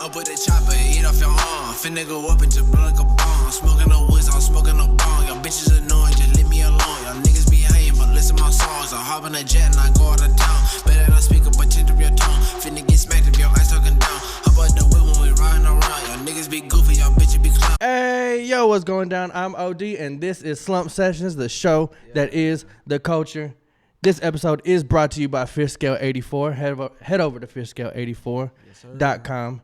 Up with the chopper, eat off your arm. Finna go up and just blow like a bomb. Smoking the woods, I'm smoking the bong. Y'all bitches annoying, just leave me alone. Y'all niggas be hating, but listen my songs. I hop in a jet and I go out of town. Better not speak up, but change up your tone. Finna get smacked if your eyes talking down. Hop out the whip when we riding around. Y'all niggas be goofy, y'all bitches be clown. Hey, yo, what's going down? I'm OD, and this is SlumpedSessions, the show that is the culture. This episode is brought to you by FishScale84. Head over to FishScale84.com.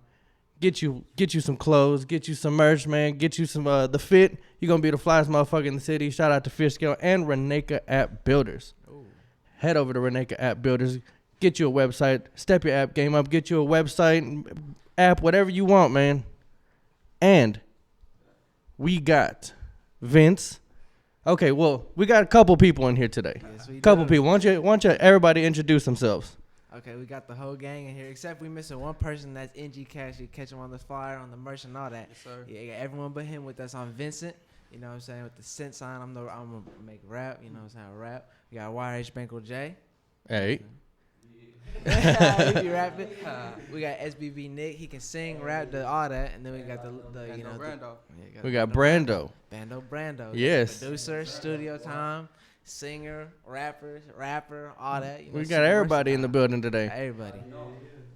Get you some clothes, get you some merch, man. Get you some the fit. You're gonna be the flyest motherfucker in the city. Shout out to FishScale and Reneka App Builders. Ooh. Head over to Reneka App Builders. Get you a website. Step your app game up. Get you a website, app, whatever you want, man. And we got Vince. Okay, well, we got a couple people in here today. Yes, we couple do. People. Why don't you everybody introduce themselves? Okay, we got the whole gang in here, except we missing one person. That's NG Cash. You catch him on the flyer, on the merch, and all that. Yes, sir. Yeah, you got everyone but him with us. I'm Vincent. You know what I'm saying? With the cent sign, I'm gonna make rap. You know what I'm saying? Rap. We got YRH Bankroll J. Hey. He be rapping. We got SBB Nick. He can sing, rap, all that. And then we got the you know. Brando. We got Brando. Bando Brando. Yes. Producer, studio time. Singer, rapper, all that. You know, we got everybody in the building today. Everybody.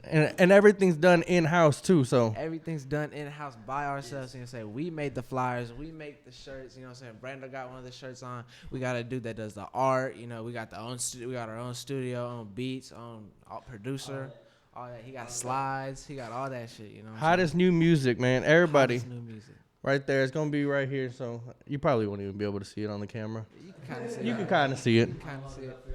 And everything's done in-house, too, so. Everything's done in-house by ourselves. You know what I'm saying? We made the flyers. We make the shirts. You know what I'm saying? Brando got one of the shirts on. We got a dude that does the art. You know, we got our own studio, own beats, own producer. All that. He got slides. He got all that shit, you know what Hottest new music, man. Everybody. Hottest new music. Right there. It's going to be right here, so you probably won't even be able to see it on the camera. You can kind of see it.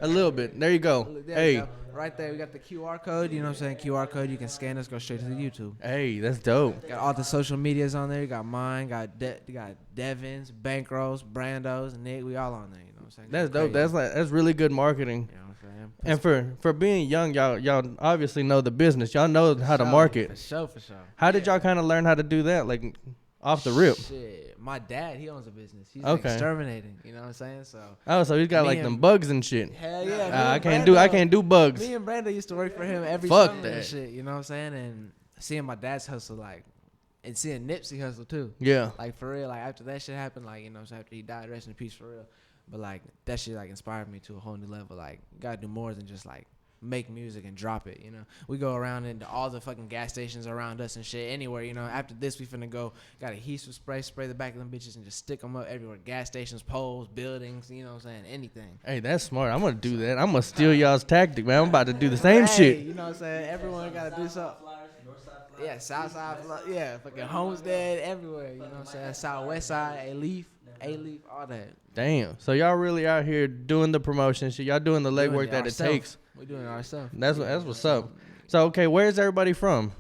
A little bit. There you go. There you go. Right there, we got the QR code. You know what I'm saying? QR code. You can scan us, go straight to the YouTube. Hey, that's dope. Got all the social medias on there. You got mine. You got Devin's, Bankrolls, Brando's, Nick. We all on there. You know what I'm saying? That's dope. That's really good marketing. You know what I'm saying? And for being young, y'all obviously know the business. Y'all know how to market. For sure. How did y'all kind of learn how to do that? Like off the rip. Shit. My dad, he owns a business. He's okay. Exterminating. You know what I'm saying? So he's got like them bugs and shit. Hell yeah. I can't do bugs. Me and Brando used to work for him every Fuck summer that and shit. You know what I'm saying? And seeing my dad's hustle, like, and seeing Nipsey hustle too. Yeah. Like for real. Like after that shit happened, like, you know, so after he died, rest in peace for real. But like that shit like inspired me to a whole new level. Like you gotta do more than just like make music and drop it, you know. We go around into all the fucking gas stations around us and shit, anywhere, you know. After this, we finna go, got adhesive spray the back of them bitches and just stick them up everywhere. Gas stations, poles, buildings, you know what I'm saying, anything. Hey, that's smart. I'm gonna do that. I'm gonna steal y'all's tactic, man. I'm about to do the same shit. You know what I'm saying? Everyone gotta do something. Yeah, Southside, yeah, fucking Homestead, everywhere, you know what I'm saying? Southwest side, A-Leaf, all that. Damn. So y'all really out here doing the promotion shit. Y'all doing the legwork that it takes. We're doing it ourselves. That's what's up. So, okay, where's everybody from?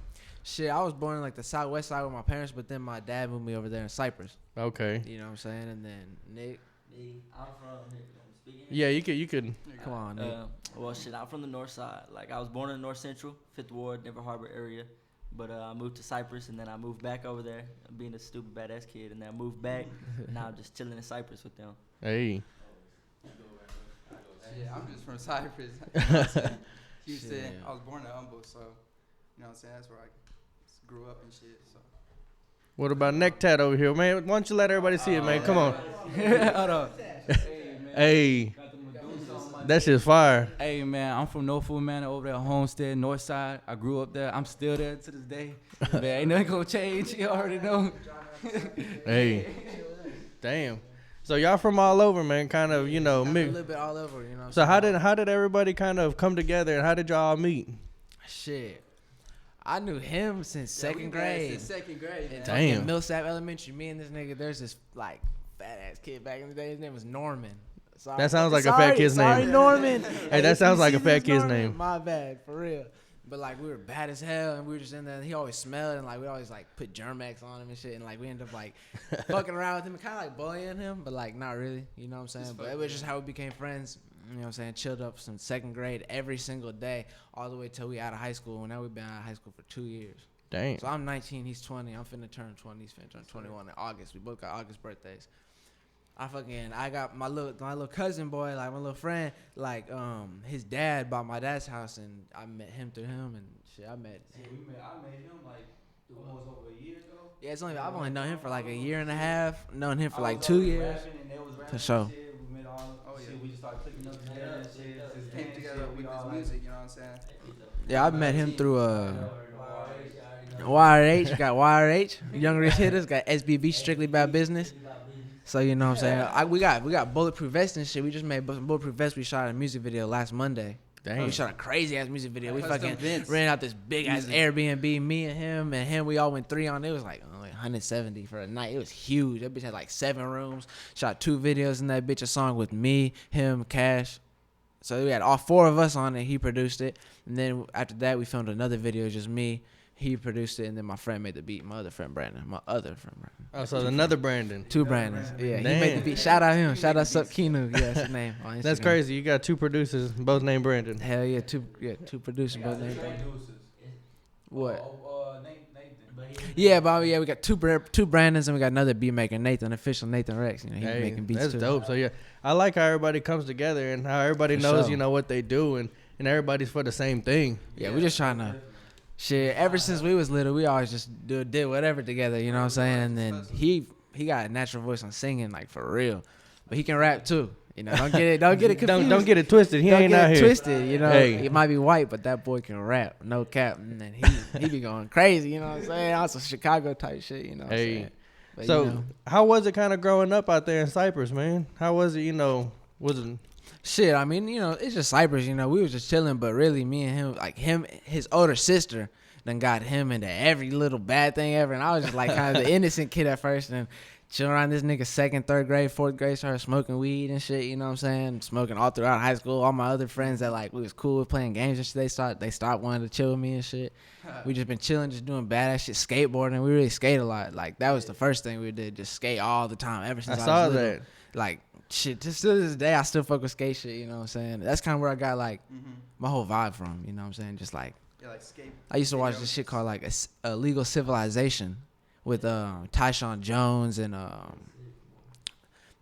Shit, I was born in like the southwest side with my parents, but then my dad moved me over there in Cypress. Okay. You know what I'm saying? And then Nick. I'm from speaking. Yeah, you could. Come on, Nick. Well, shit, I'm from the north side. Like, I was born in North Central, 5th Ward, Denver Harbor area. But I moved to Cypress, and then I moved back over there, being a stupid badass kid. And then I moved back, and now I'm just chilling in Cypress with them. Hey. Yeah, I'm just from Cypress. You know what I'm saying? Houston. I was born in Humboldt, so you know what I'm saying. That's where I grew up and shit. So. What about neck tat over here, man? Why don't you let everybody see it, man? Come on. Hold on. Hey, that shit's fire. Hey man, I'm from Northwood Manor over there, Homestead, North Side. I grew up there. I'm still there to this day. Man, ain't nothing gonna change. You already know. Hey, damn. So y'all from all over, man, kind of, you know, a little bit all over, you know. So how did everybody kind of come together, and how did y'all meet? Shit, I knew him since second grade. Since second grade, man. Damn. Millsap Elementary. Me and this nigga, there's this like fat ass kid back in the day. His name was Norman. Sorry. That sounds like a fat kid's name. Sorry, Norman. Hey, that sounds like a fat kid's name. My bad, for real. But like we were bad as hell, and we were just in there. And he always smelled, and like we always like put Germ-X on him and shit, and like we ended up like fucking around with him, and kind of like bullying him, but like not really, you know what I'm saying? But it was just how we became friends. You know what I'm saying? Chilled up since second grade every single day, all the way till we out of high school. And now we've been out of high school for 2 years. Dang. So I'm 19, he's 20. I'm finna turn 20. He's finna turn 21 in August. We both got August birthdays. I got my little cousin boy, like my little friend, like his dad bought my dad's house, and I met him through him, and shit. I met him like Yeah, I've only known him for like a year and a half. Known him for like 2 years. For sure. We just started clicking up together and shit. Just came together with this music, you know what I'm saying? Yeah, I met him through YRH. Got YRH. Young Rich Hitters. Got SBB, Strictly About Business. So you know what I'm saying. We got bulletproof vests and shit. We just made bulletproof vests. We shot a music video last Monday. Dang. We shot a crazy ass music video. We Custom fucking Vinc. ran out this big ass Airbnb. Me and him. We all went 3 on. It was like 170 for a night. It was huge. That bitch had like 7 rooms. Shot 2 videos in that bitch. A song with me, him, Cash. So we had all 4 of us on it. He produced it. And then after that, we filmed another video, just me. He produced it, and then my friend made the beat. My other friend Brandon. Oh, so another Brandon. 2 Brandons. Yeah, he Damn. made the beat. Shout out him. Shout out Sup Kinu. Yeah, that's his name on Instagram. That's crazy. You got 2 producers, both named Brandon. Hell yeah, 2 producers, both named Brandon. What? Yeah, but we got 2 Brandons, and we got another beat maker, Nathan, official Nathan Rex. You know, he be making beats that's too. dope. So yeah, I like how everybody comes together and how everybody For knows, sure. you know, what they do, and everybody's for the same thing. Yeah, we just trying to shit. Ever since we was little, we always just did whatever together. You know what I'm saying? And then he got a natural voice on singing, like for real. But he can rap too. You know, don't get it confused. Don't get it twisted. He Don't ain't get out it here. twisted, you know. Hey. He might be white, but that boy can rap, no cap. And then he be going crazy, you know what I'm saying? Also Chicago type shit, you know what I'm saying? But, So you know, how was it kind of growing up out there in Cypress, man? How was it? You know, was it? shit, I mean, you know, it's just Cypress, you know. We was just chilling, but really me and him, like his older sister done got him into every little bad thing ever. And I was just like kind of the innocent kid at first, and chilling around this nigga 2nd, 3rd grade, 4th grade, started smoking weed and shit, you know what I'm saying? Smoking all throughout high school. All my other friends that like we was cool with playing games and shit, they stopped wanting to chill with me and shit. We just been chilling, just doing badass shit, skateboarding. We really skate a lot. Like that was the first thing we did, just skate all the time ever since I I saw was little. that. Like shit, just to this day I still fuck with skate shit, you know what I'm saying? That's kind of where I got like my whole vibe from, you know what I'm saying? Just like Yeah, like skate. I used to watch this shit called like a Legal Civilization with Tyshawn Jones and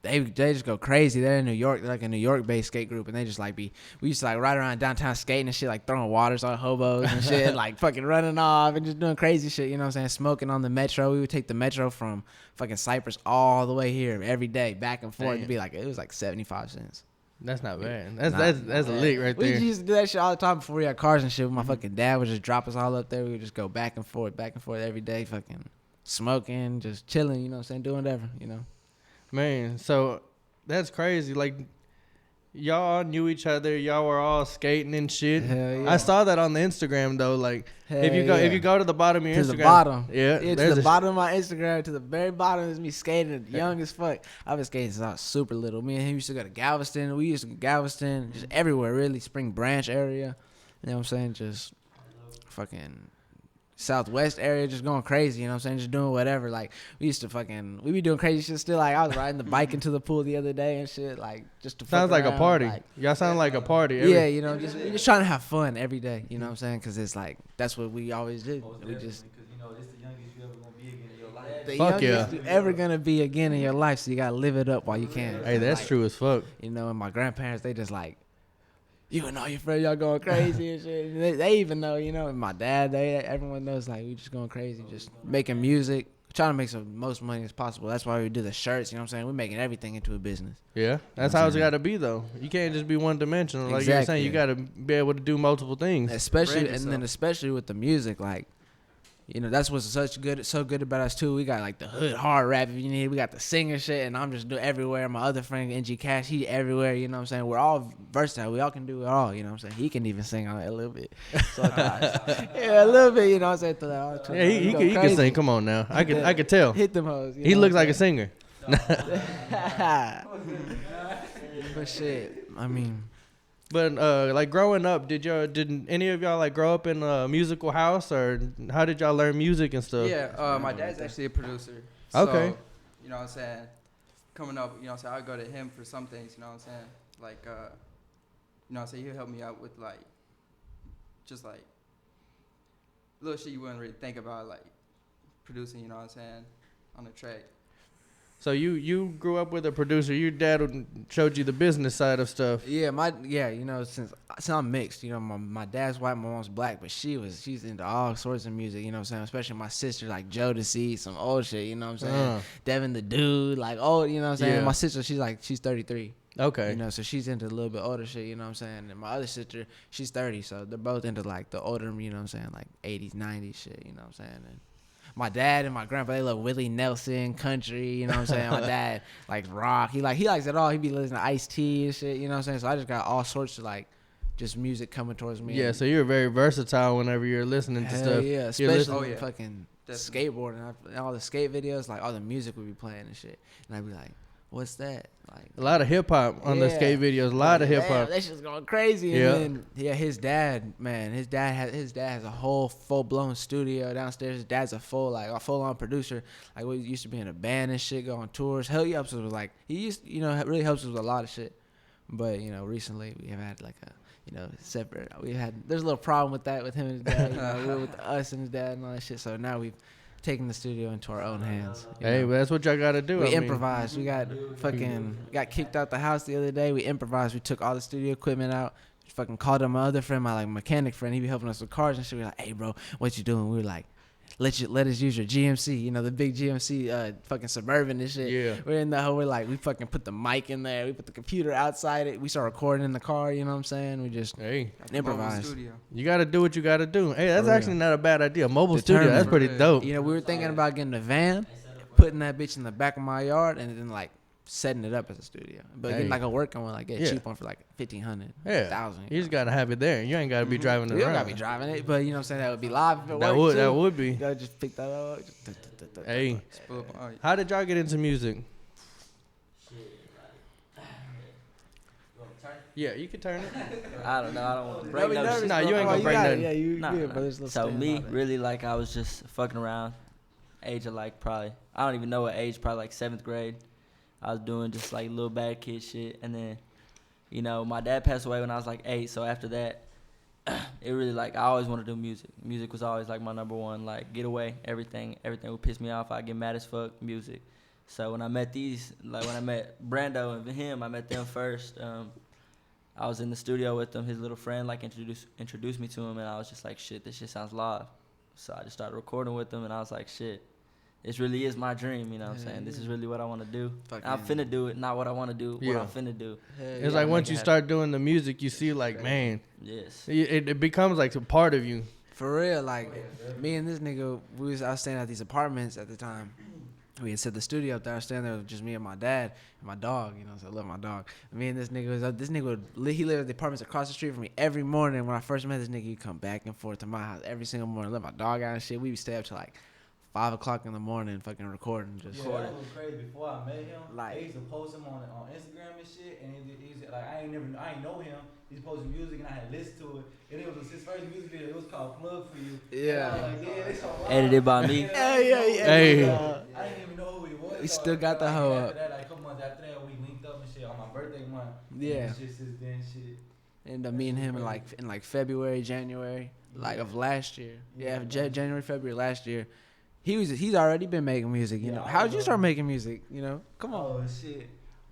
they just go crazy. They're in New York. They're like a New York-based skate group, and they just like we used to like ride around downtown skating and shit, like throwing waters on hobos and shit, like fucking running off and just doing crazy shit. You know what I'm saying? Smoking on the metro. We would take the metro from fucking Cypress all the way here every day, back and forth. It'd be like it was like 75 cents. That's not bad. That's a lick right We there. used to do that shit all the time before we had cars and shit. My fucking dad would just drop us all up there. We would just go back and forth every day, fucking smoking, just chilling. You know what I'm saying? Doing whatever. You know. Man, so that's crazy. Like, y'all knew each other. Y'all were all skating and shit. Hell yeah. I saw that on the Instagram though. Like, Hell if you go to the bottom of your to Instagram, the bottom, yeah, to there's the a- bottom of my Instagram, to the very bottom is me skating, young as fuck. I've been skating since I was super little. Me and him used to go to Galveston. We used to go to Galveston, just everywhere, really. Spring Branch area, you know what I'm saying? Just fucking Southwest area, just going crazy, you know what I'm saying? Just doing whatever. Like, we be doing crazy shit still. Like, I was riding the bike into the pool the other day and shit, like, just to fuck Sounds like a around, party. like- Y'all sound like a party. yeah, you know, we just trying to have fun every day, you know what I'm saying? Because it's like, that's what we always do. We just, because you know it's the youngest you ever gonna be again in your life. the Fuck youngest yeah. you ever gonna be again in your life, so you gotta live it up while you can. Hey, that's Like, true as fuck. You know, and my grandparents, they just like, you and all your friends, y'all going crazy and shit. And they even know, you know, and my dad, everyone knows, like, we just going crazy, just making music, trying to make the most money as possible. That's why we do the shirts, you know what I'm saying? We're making everything into a business. Yeah, that's how it's got to be though. You can't just be one dimensional. Like you're saying, Exactly. you got to be able to do multiple things. Especially, Brand and then yourself. especially with the music, like, you know, that's what's so good about us too. We got like the hood hard rap if you need. We got the singer shit, and I'm just doing everywhere. My other friend NG Cash, he everywhere. You know what I'm saying? We're all versatile. We all can do it all. You know what I'm saying? He can even sing on it a little bit. So, yeah, a little bit. You know what I'm saying? Throw that auto-tune Yeah, on. he Go can crazy. sing. Come on now, I could tell. Hit them hoes. you He know looks what like I'm a singer. saying? But shit, I mean, But like growing up, did any of y'all like grow up in a musical house, or how did y'all learn music and stuff? Yeah, my dad's actually a producer. Okay. So, you know what I'm saying? Coming up, you know what I'm saying? I go to him for some things, you know what I'm saying? Like, you know what I'm saying? He'll help me out with, like, just like little shit you wouldn't really think about, like producing, you know what I'm saying, on the track. So you grew up with a producer. Your dad showed you the business side of stuff. Yeah, you know, since I'm mixed, you know, my dad's white, my mom's black, but she's into all sorts of music, you know what I'm saying? Especially my sister, like Jodeci, some old shit, you know what I'm saying? Devin the Dude, like old, you know what I'm saying? Yeah. My sister, she's 33. Okay. You know, so she's into a little bit older shit, you know what I'm saying? And my other sister, she's 30, so they're both into like the older, you know what I'm saying, like 80s, 90s shit, you know what I'm saying? And my dad and my grandpa, they love Willie Nelson, country, you know what I'm saying? My dad likes rock. He likes it all. He be listening to Ice-T and shit, you know what I'm saying? So I just got all sorts of like just music coming towards me. Yeah, so you're very versatile whenever you're listening to Hell stuff. yeah, You're especially fucking skateboarding. All the skate videos, like all the music would be playing and shit. And I'd be like, what's that? Like a lot of hip hop on the skate videos. A lot of hip hop. That shit's going crazy. Yeah. And then, his dad, man, his dad has a whole full blown studio downstairs. His dad's a full on producer. Like we used to be in a band and shit, go on tours. Hell, he helps us with like really helps us with a lot of shit. But you know, recently we have had like a separate. There's a little problem with that with him and his dad. You know, we're with us and his dad and all that shit. So now we've taking the studio into our own hands. Hey, but that's what y'all gotta do. We improvised. We got got kicked out the house the other day. We improvised. We took all the studio equipment out. Fucking called up my other friend, my like mechanic friend. He be helping us with cars and shit. We were like, hey bro, what you doing? We were like, let us use your GMC. You know, the big GMC fucking Suburban and shit. Yeah. We're in the hole. We're like, we fucking put the mic in there. We put the computer outside it. We start recording in the car. You know what I'm saying? We just improvise. You got to do what you got to do. Hey, that's For actually real. not a bad idea. Mobile Determined. studio, that's pretty dope. You know, we were thinking about getting a van, putting that bitch in the back of my yard, and then like setting it up as a studio. But getting like a working one, like get a cheap one for like $1,500, $1,000. You just got to have it there. You ain't got to be driving it You around. don't gotta be driving it, but you know what I'm saying? That would be live. If it That worked, that too. would be. You gotta just pick that up. Hey, how did y'all get into music? Yeah, you can turn it. I don't know. I don't want to break no shit. Nah, you ain't gonna break nothing. Yeah, you Nah, good, nah. but there's a little So stand me, on it. really, like I was just fucking around. Age of like probably, I don't even know what age, probably like 7th grade. I was doing just like little bad kid shit. And then, you know, my dad passed away when I was like 8. So after that, it really like, I always wanted to do music. Music was always like my number one, like getaway, everything would piss me off. I get mad as fuck, music. So when I met when I met Brando and him, I met them first. I was in the studio with them. His little friend like introduced me to him, and I was just like, shit, this shit sounds live. So I just started recording with them, and I was like, shit, this really is my dream, you know what I'm saying? This is really what I want to do. I'm finna do it, not what I want to do, what I'm finna do. It's like once you start doing the music, you see like, man, yes, it becomes like a part of you. For real, like me and this nigga, I was staying at these apartments at the time. We had set the studio up there. I was standing there with just me and my dad and my dog. You know, so I love my dog. Me and this nigga he lived at the apartments across the street from me every morning. When I first met this nigga, he'd come back and forth to my house every single morning. Let my dog out and shit. We would stay up till like 5 o'clock in the morning, fucking recording. Just that was crazy. Before I met him, Like- I used to post him on Instagram and shit, and he's like, I ain't know him. He's posting music, and I had listened to it, and it was his first music video. It was called "Plug for You." Yeah. And I was like, yeah, this all edited by me. Hey. I didn't even know who he was. He So still got the hoe after up. that, like a couple months after that, we linked up and shit on my birthday month. Yeah. And shit since then, shit. Ended up meeting him in like February, January, like of last year. Yeah, January, February last year. He's already been making music. You know, how did you start making music? You know, come on.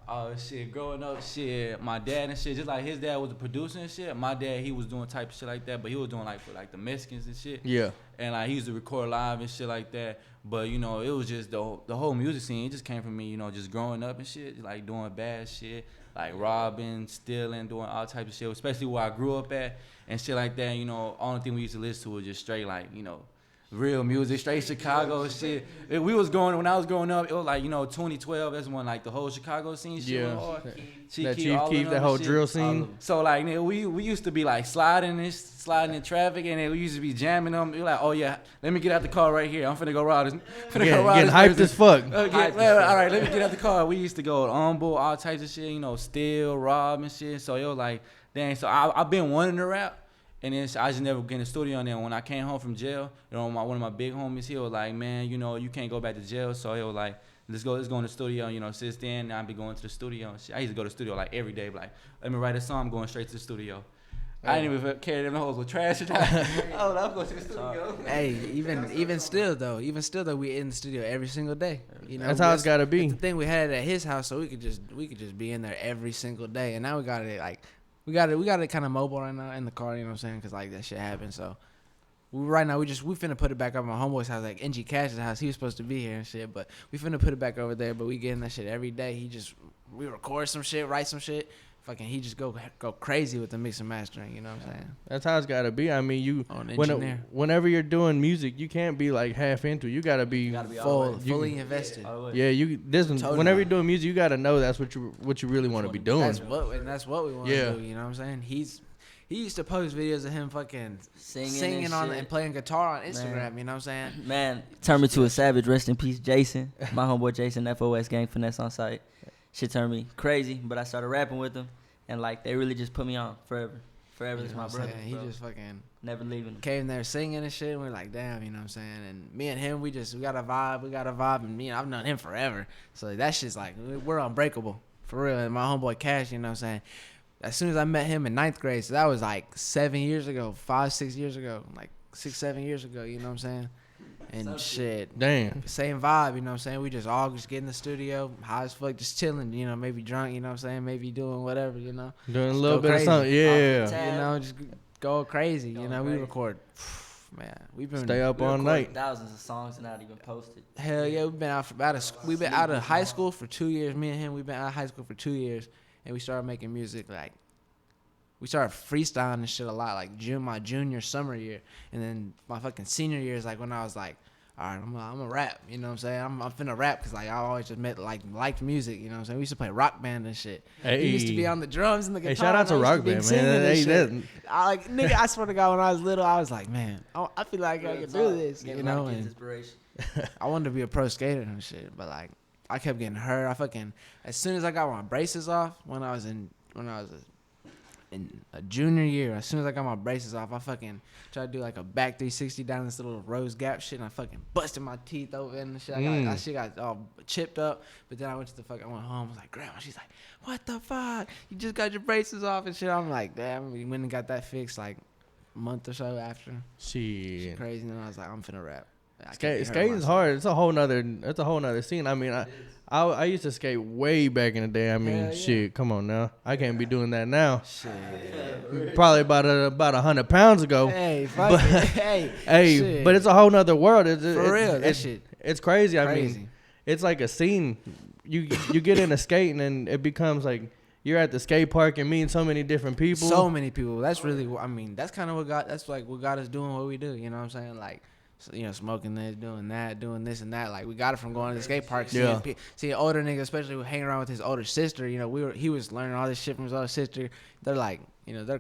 Oh shit, growing up, shit, my dad and shit, just like his dad was a producer and shit. My dad, he was doing type of shit like that, but he was doing like for like the Mexicans and shit. Yeah. And like he used to record live and shit like that. But you know, it was just the whole music scene. It just came from me, you know, just growing up and shit, like doing bad shit, like robbing, stealing, doing all types of shit. Especially where I grew up at and shit like that. You know, only thing we used to listen to was just straight like, you know, real music, straight Chicago shit. When I was growing up, it was like, you know, 2012. That's when like the whole Chicago scene shit Yeah. was hard. That Chief Keef, that whole drill scene. So like, nigga, we used to be like sliding in traffic, and then we used to be jamming them. We like, oh yeah, let me get out the car right here. I'm finna go ride this. Getting hyped as fuck. All right, let me get out the car. We used to go on board, all types of shit, you know, steal, rob and shit. So it was like, dang. So I've been wanting to rap. And then I just never get in the studio. And then when I came home from jail, you know, one of my big homies, he was like, man, you know, you can't go back to jail. So he was like, let's go in the studio. You know, since then, I've been going to the studio and shit. I used to go to the studio like every day, like, let me write a song, I'm going straight to the studio. I didn't even carry them hoes with trash or nothing. Oh, I'm going to the studio. Hey, even still though, we in the studio every single day. You know, That's how it's gotta be. That's the thing, we had it at his house, so we could just be in there every single day. And now we got it like we got it kind of mobile right now in the car. You know what I'm saying? Because like that shit happened. So right now we finna put it back up at my homeboy's house, like NG Cash's house. He was supposed to be here and shit, but we finna put it back over there. But we getting that shit every day. We record some shit, write some shit. Fucking he just go crazy with the mix and mastering, you know what I'm saying? That's how it's gotta be. I mean, whenever you're doing music, you can't be like half into it. You gotta be fully invested. Whenever you're doing music, you gotta know that's what you really want to be doing. That's what we want to do. You know what I'm saying? He used to post videos of him fucking singing and playing guitar on Instagram. Man. You know what I'm saying? Man, turned me to a savage. Rest in peace, Jason. My homeboy Jason, FOS Gang Finesse on site. Shit turned me crazy, but I started rapping with them, and like they really just put me on forever. Forever is my brother. He just fucking never leaving. Came there singing and shit, and we're like, damn, you know what I'm saying? And me and him, we got a vibe, and I've known him forever, so that shit's like we're unbreakable for real. And my homeboy Cash, you know what I'm saying? As soon as I met him in 9th grade, so that was like 7 years ago, 6 years ago, like 6-7 years ago, you know what I'm saying? And shit. Damn. Same vibe, you know what I'm saying? We just all get in the studio, high as fuck, just chilling, you know, maybe drunk, you know what I'm saying? Maybe doing whatever, you know? Doing a little bit of something, yeah. You know, just go crazy, you know? We record, man, we've been... Stay up all night. Thousands of songs and not even posted. Hell yeah, we've been out of high school for 2 years. Me and him, we've been out of high school for 2 years, and we started making music, like, we started freestyling and shit a lot, like my junior summer year. And then my fucking senior year is like when I was like, all right, I'm gonna rap, you know what I'm saying? I'm finna rap because like I always just liked music, you know what I'm saying? We used to play rock band and shit. Hey. He used to be on the drums and the guitar. Hey, shout out to rock band, man. I swear to God, when I was little, I was like, man, I feel like I can do this, you know? And inspiration. I wanted to be a pro skater and shit, but like I kept getting hurt. As soon as I got my braces off when I was in a junior year, as soon as I got my braces off, I fucking tried to do like a back 360 down this little rose gap shit, and I fucking busted my teeth open and shit. That shit got all chipped up. But then I went home. I was like, Grandma, she's like, what the fuck? You just got your braces off and shit. I'm like, damn. We went and got that fixed like a month or so after. Shit. Crazy. And then I was like, I'm finna rap. Skating's hard. It's a whole nother scene. I mean, I used to skate way back in the day. I mean, shit, come on now. I can't be doing that now. Shit. Probably about 100 pounds ago. Hey, fuck it. Hey, shit. but it's a whole nother world. For real, that shit. It's crazy. I mean, it's like a scene. You get into skating and it becomes like you're at the skate park and meeting so many different people. So many people. That's really, I mean, that's kind of what got us doing what we do. You know what I'm saying? Like, you know, smoking this, doing that, doing this and that. Like, we got it from going to the skate park, seeing older niggas, especially hanging around with his older sister. You know, he was learning all this shit from his older sister. They're like, you know,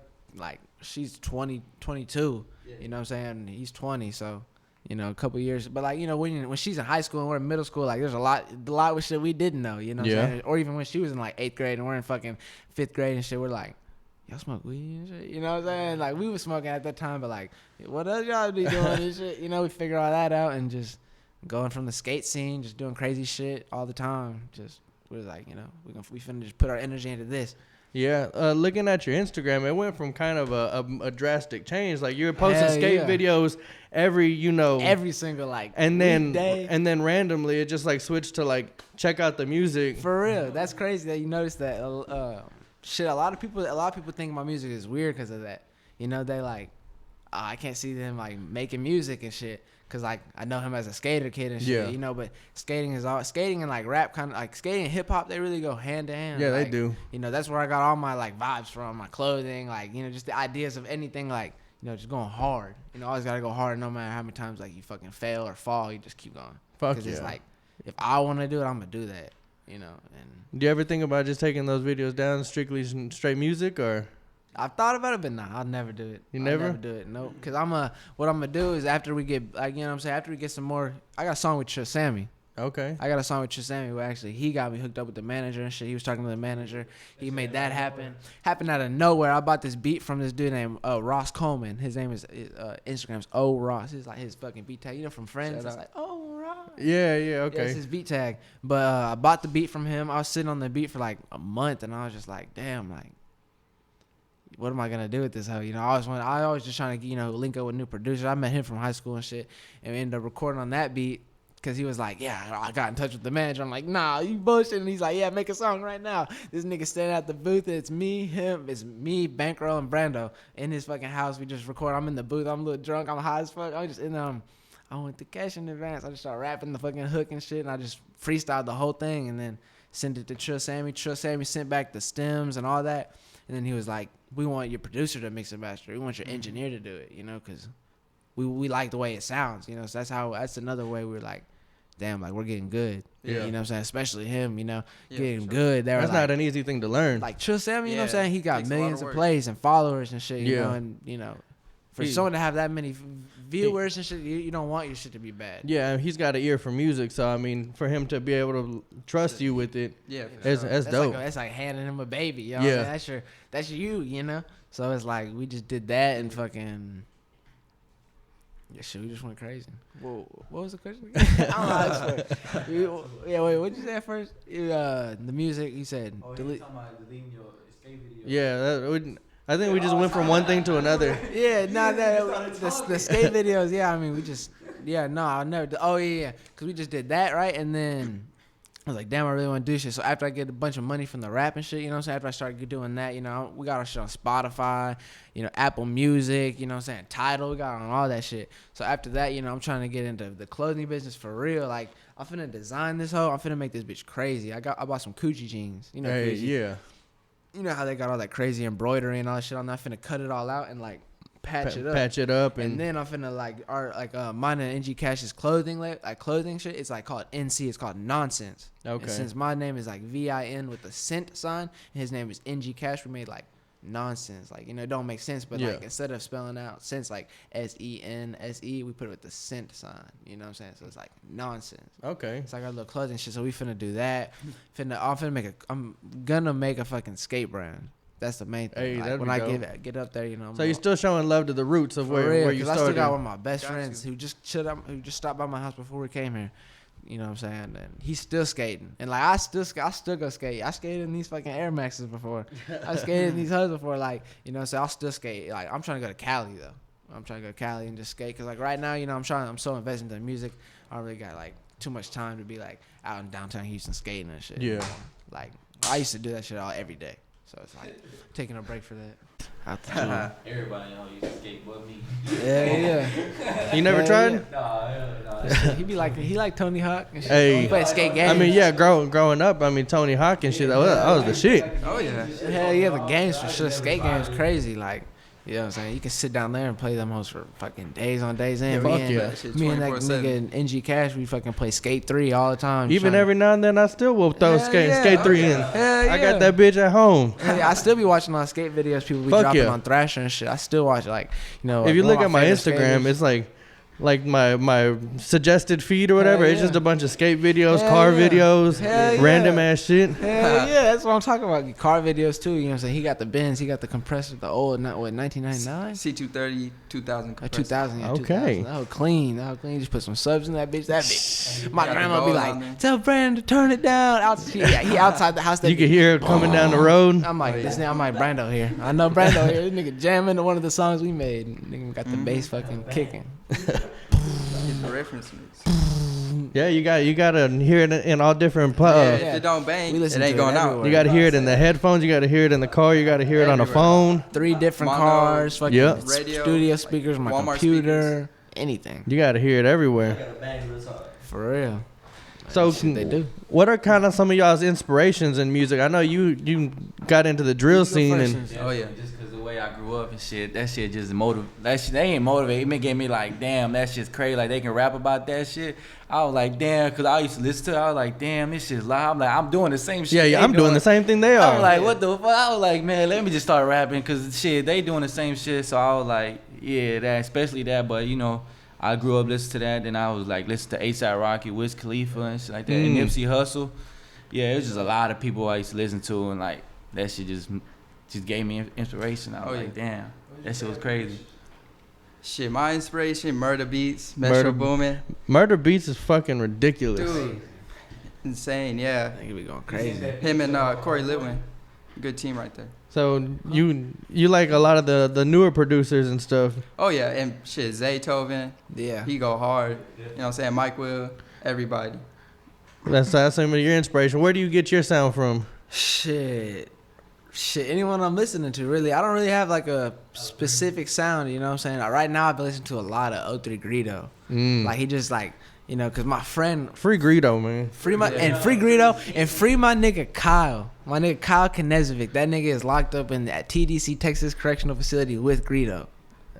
she's 20, 22. Yeah. You know what I'm saying? He's 20, so, you know, a couple years. But like, you know, when she's in high school and we're in middle school, like, there's a lot of shit we didn't know. You know what I'm saying? Or even when she was in like 8th grade and we're in fucking 5th grade and shit, we're like, y'all smoke weed and shit, you know what I'm saying? Like, we was smoking at that time, but like, what else y'all be doing and shit? You know, we figure all that out and just going from the skate scene, just doing crazy shit all the time. Just, we're like, you know, we finna just put our energy into this. Yeah, looking at your Instagram, it went from kind of a drastic change. Like, you were posting skate videos every single like and weekday. And then randomly it just like switched to like check out the music. For real, that's crazy that you noticed that. Shit, a lot of people think my music is weird because of that. You know, they like, I can't see them like making music and shit because like I know him as a skater kid and shit. Yeah. You know, but skating and like rap kind of like skating and hip hop, they really go hand to hand. Yeah, like, they do. You know, that's where I got all my like vibes from, my clothing, like, you know, just the ideas of anything like, you know, just going hard. You know, always gotta go hard no matter how many times like you fucking fail or fall, you just keep going. Fuck Because it's like, if I want to do it, I'm gonna do that. You know, and do you ever think about just taking those videos down strictly straight music, or? I've thought about it, but nah, I'll never do it. I'll never do it. Nope. Because what I'm gonna do is after we get, like, you know what I'm saying, after we get some more, I got a song with Sammy. Okay. I got a song with Sammy where actually he got me hooked up with the manager and shit. He was talking to the manager. He made that happen. Happened out of nowhere. I bought this beat from this dude named Ross Coleman. His name is Instagram's O Ross. It's like his fucking beat tag. You know, from Friends. It's like, oh, Ross. Yeah, okay. Yeah, it's his beat tag. But I bought the beat from him. I was sitting on the beat for like a month, and I was just like, damn, like, what am I gonna do with this hoe? I always just trying to link up with new producers. I met him from high school and shit, and we ended up recording on that beat. Cause he was like, yeah, I got in touch with the manager. I'm like, nah, you bullshit. And he's like, yeah, make a song right now. This nigga standing at the booth. It's me, Bankroll, and Brando in his fucking house. We just record. I'm in the booth. I'm a little drunk. I'm high as fuck. I just I went to cash in advance. I just started rapping the fucking hook and shit, and I just freestyled the whole thing, and then sent it to Trill Sammy. Trill Sammy sent back the stems and all that, and then he was like, we want your producer to mix and master. We want your engineer to do it, because we like the way it sounds, So that's another way we're like, damn, like we're getting good. Yeah. You know what I'm saying? Especially him, getting sure. good. That's not an easy thing to learn. Like Trill Sammy, you know what I'm saying? He got Takes a lot millions of of work. plays and followers and shit, Yeah. For someone to have that many viewers and shit, you don't want your shit to be bad. Yeah, he's got an ear for music, so I mean, for him to be able to trust you with it, Yeah, that's dope. That's like handing him a baby, Yeah. That's you. So it's like we just did that and fucking. Yeah, shit, we just went crazy. Whoa, what was the question again? I don't know how to explain. Yeah, wait, what'd you say at first? The music, you said. Delete. deleting your escape video. Yeah, I think we just went from one thing to another. Yeah, the skate videos. Yeah, I mean, we just. Yeah, no, I never. Oh yeah, because we just did that right, and then I was like, damn, I really want to do shit. So after I get a bunch of money from the rap and shit, you know what I'm saying? After I started doing that, we got our shit on Spotify, Apple Music, you know what I'm saying? Tidal, we got on all that shit. So after that, I'm trying to get into the clothing business for real. Like, I'm finna design this hoe. I'm finna make this bitch crazy. I bought some Coochie jeans. Hey, Coochie. yeah. You know how they got all that crazy embroidery and all that shit on that? I'm finna cut it all out and, like, patch it up. And then I'm finna, mine and NG Cash's clothing shit. It's, like, called NC. It's called Nonsense. Okay. And since my name is, like, VIN with the cent sign, and his name is NG Cash, we made, like, nonsense. Like, it don't make sense, but, like, instead of spelling out sense, like, SENSE, we put it with the cent sign. You know what I'm saying? So it's, like, nonsense. Okay. It's like our little clothing shit. So we finna do that. I'm gonna make a fucking skate brand. That's the main thing. Hey, like, that'd when be I dope. get up there, So you're still showing love to the roots of where you I still started. got one of my best Got friends you. who just stopped by my house before we came here. You know what I'm saying? And he's still skating. And like I still go skate. I skated in these fucking Air Maxes before. I skated in these hoods before. Like, so I'll still skate. Like, I'm trying to go to Cali though. I'm trying to go to Cali and just skate. Cause like right now, I'm so invested in music. I don't really got like too much time to be like out in downtown Houston skating and shit. Yeah. Like I used to do that shit every day. So it's like taking a break for that. Out the gym. Everybody used to skate but me. Yeah. You never Yeah, tried? Nah. He like Tony Hawk and shit. Hey. He played skate games. I mean, yeah, growing up, I mean, Tony Hawk and shit, that was the shit. Oh yeah. Hell yeah, the games for sure. Skate games crazy. Like, you know what I'm saying? You can sit down there and play them hoes for fucking days on days in. fuck me yeah. and, me and that 24/7. nigga and NG Cash, we fucking play Skate 3 all the time. Even trying- every now and then, I still will throw Hell skate yeah. 3 in. Hell I yeah. got that bitch at home. Yeah, I still be watching on skate videos. People be Fuck dropping yeah. on Thrasher and shit. I still watch it. Like, If you look at my Instagram, it's like my suggested feed or whatever. Hell It's yeah. just a bunch of skate videos, Hell car yeah. videos, Hell random yeah. ass shit. Hell yeah, that's what I'm talking about. Car videos too. You know what I'm saying? He got the Benz, he got the compressor, the old, 1999. C230 2000 compressor. 2000, yeah, Okay. 2000. That was clean. Just put some subs in that bitch. My Got the grandma be gold on like, there. tell Brandon to turn it down. He outside the house. You can hear it coming down the road. I'm like, I'm like Brando here. I know Brando here. This nigga jamming to one of the songs we made. Nigga got the bass fucking kicking. Get the reference mix. Yeah, you gotta hear it in all different. If it don't bang, We it listen ain't to it going out. everywhere. You gotta hear it in the headphones. You gotta hear it in the car. You gotta hear it on the Everywhere. phone. 3 different Mono, cars. Fucking Yep. radio, studio speakers, my Walmart computer, anything. You gotta hear it everywhere. For real. So Shit, they do. what are kind of some of y'all's inspirations in music? I know you got into the drill scene and Oh, yeah. Just because the way I grew up and shit, that shit just they ain't motivate. It gave me like, damn, that shit's crazy. Like they can rap about that shit. I was like, damn, because I used to listen to it. I was like, damn, this shit's live. I'm like, I'm doing the same shit. yeah, they I'm doing the same thing they I are. was like, what the fuck? I was like, man, let me just start rapping because shit, they doing the same shit. So I was like, yeah, that, especially that. But I grew up listening to that. Then I was like, listen to A$AP Rocky, Wiz Khalifa and shit like that, and Nipsey Hussle. Yeah, it was just a lot of people I used to listen to, and like that shit just gave me inspiration. I was like, damn, that shit was crazy. Shit, my inspiration, Murder Beats, Murder- Metro Boomin. Murder Beats is fucking ridiculous. Dude, insane, yeah. Nigga be going crazy. Him and Corey Litwin. good team right there. So you like a lot of the newer producers and stuff. Oh yeah, and shit, Zaytoven, Yeah. he go hard. You know what I'm saying? Mike Will, everybody. That's some of your inspiration. Where do you get your sound from? Shit. Anyone I'm listening to, really. I don't really have like a specific sound, you know what I'm saying? Right now, I've been listening to a lot of 03 Greedo. Like, he just like, you know, because my friend. Free Greedo, man. Free Greedo, and free my nigga Kyle. My nigga Kyle Knezovic. That nigga is locked up in at TDC, Texas Correctional Facility with Greedo.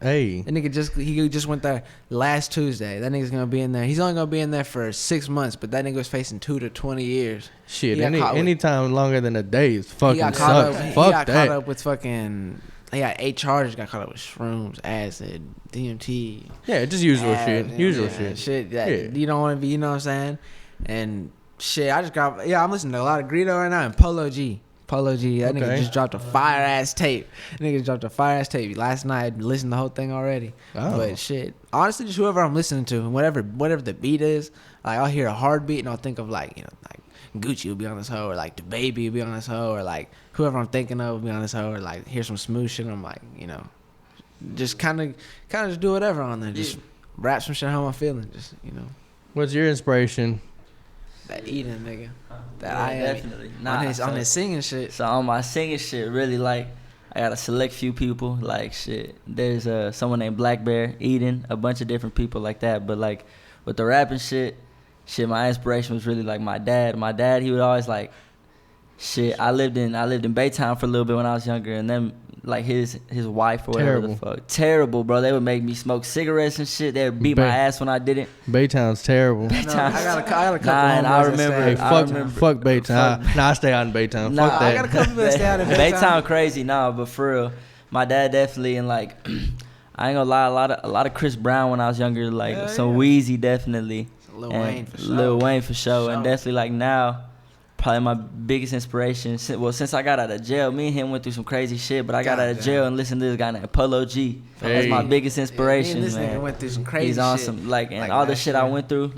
Hey. That nigga he just went there last Tuesday. That nigga's gonna be in there. He's only gonna be in there for 6 months, but that nigga was facing 2 to 20 years. Shit, anytime longer than a day is fucking He got caught up with fucking. He got 8 charges. Got caught up with shrooms, acid, DMT. Yeah, just usual shit. Usual shit. Shit that you don't want to be. You know what I'm saying? And shit, I'm listening to a lot of Greedo right now and Polo G. That nigga just dropped a fire ass tape. Last night. I listened to the whole thing already. Oh. But shit, honestly, just whoever I'm listening to, whatever the beat is, like I'll hear a hard beat and I'll think of like, you know, like Gucci will be on this hoe, or like the Baby will be on this hoe, or like whoever I'm thinking of will be on this hoe, or like hear some smooth shit. I'm like, you know, just kind of just do whatever on there. Just rap some shit how I'm feeling. Just, you know. What's your inspiration? That eating nigga. That Yeah, I am definitely. on his singing shit. So on my singing shit, really, like, I got a select few people. Like, shit, there's someone named Black Bear, Eden, a bunch of different people like that. But like with the rapping shit, my inspiration was really like my dad. My dad, he would always like, shit. I lived in Baytown for a little bit when I was younger, and then like his wife or whatever the fuck, terrible, bro. They would make me smoke cigarettes and shit. They would beat my ass when I didn't. Baytown's terrible. I got a couple. I remember. Hey, fuck Baytown. Nah, I stay out in Baytown. Nah, fuck that. I got a couple that stay out in Baytown crazy, but for real, my dad definitely, and like, I ain't gonna lie, a lot of Chris Brown when I was younger, like some Wheezy definitely, Lil Wayne for sure, and definitely like now, probably my biggest inspiration. Since I got out of jail, me and him went through some crazy shit, but I got out of jail and listened to this guy named Polo G. That's my biggest inspiration, this man. nigga went through some crazy He's awesome, shit. like, and Like all the last shit year. I went through,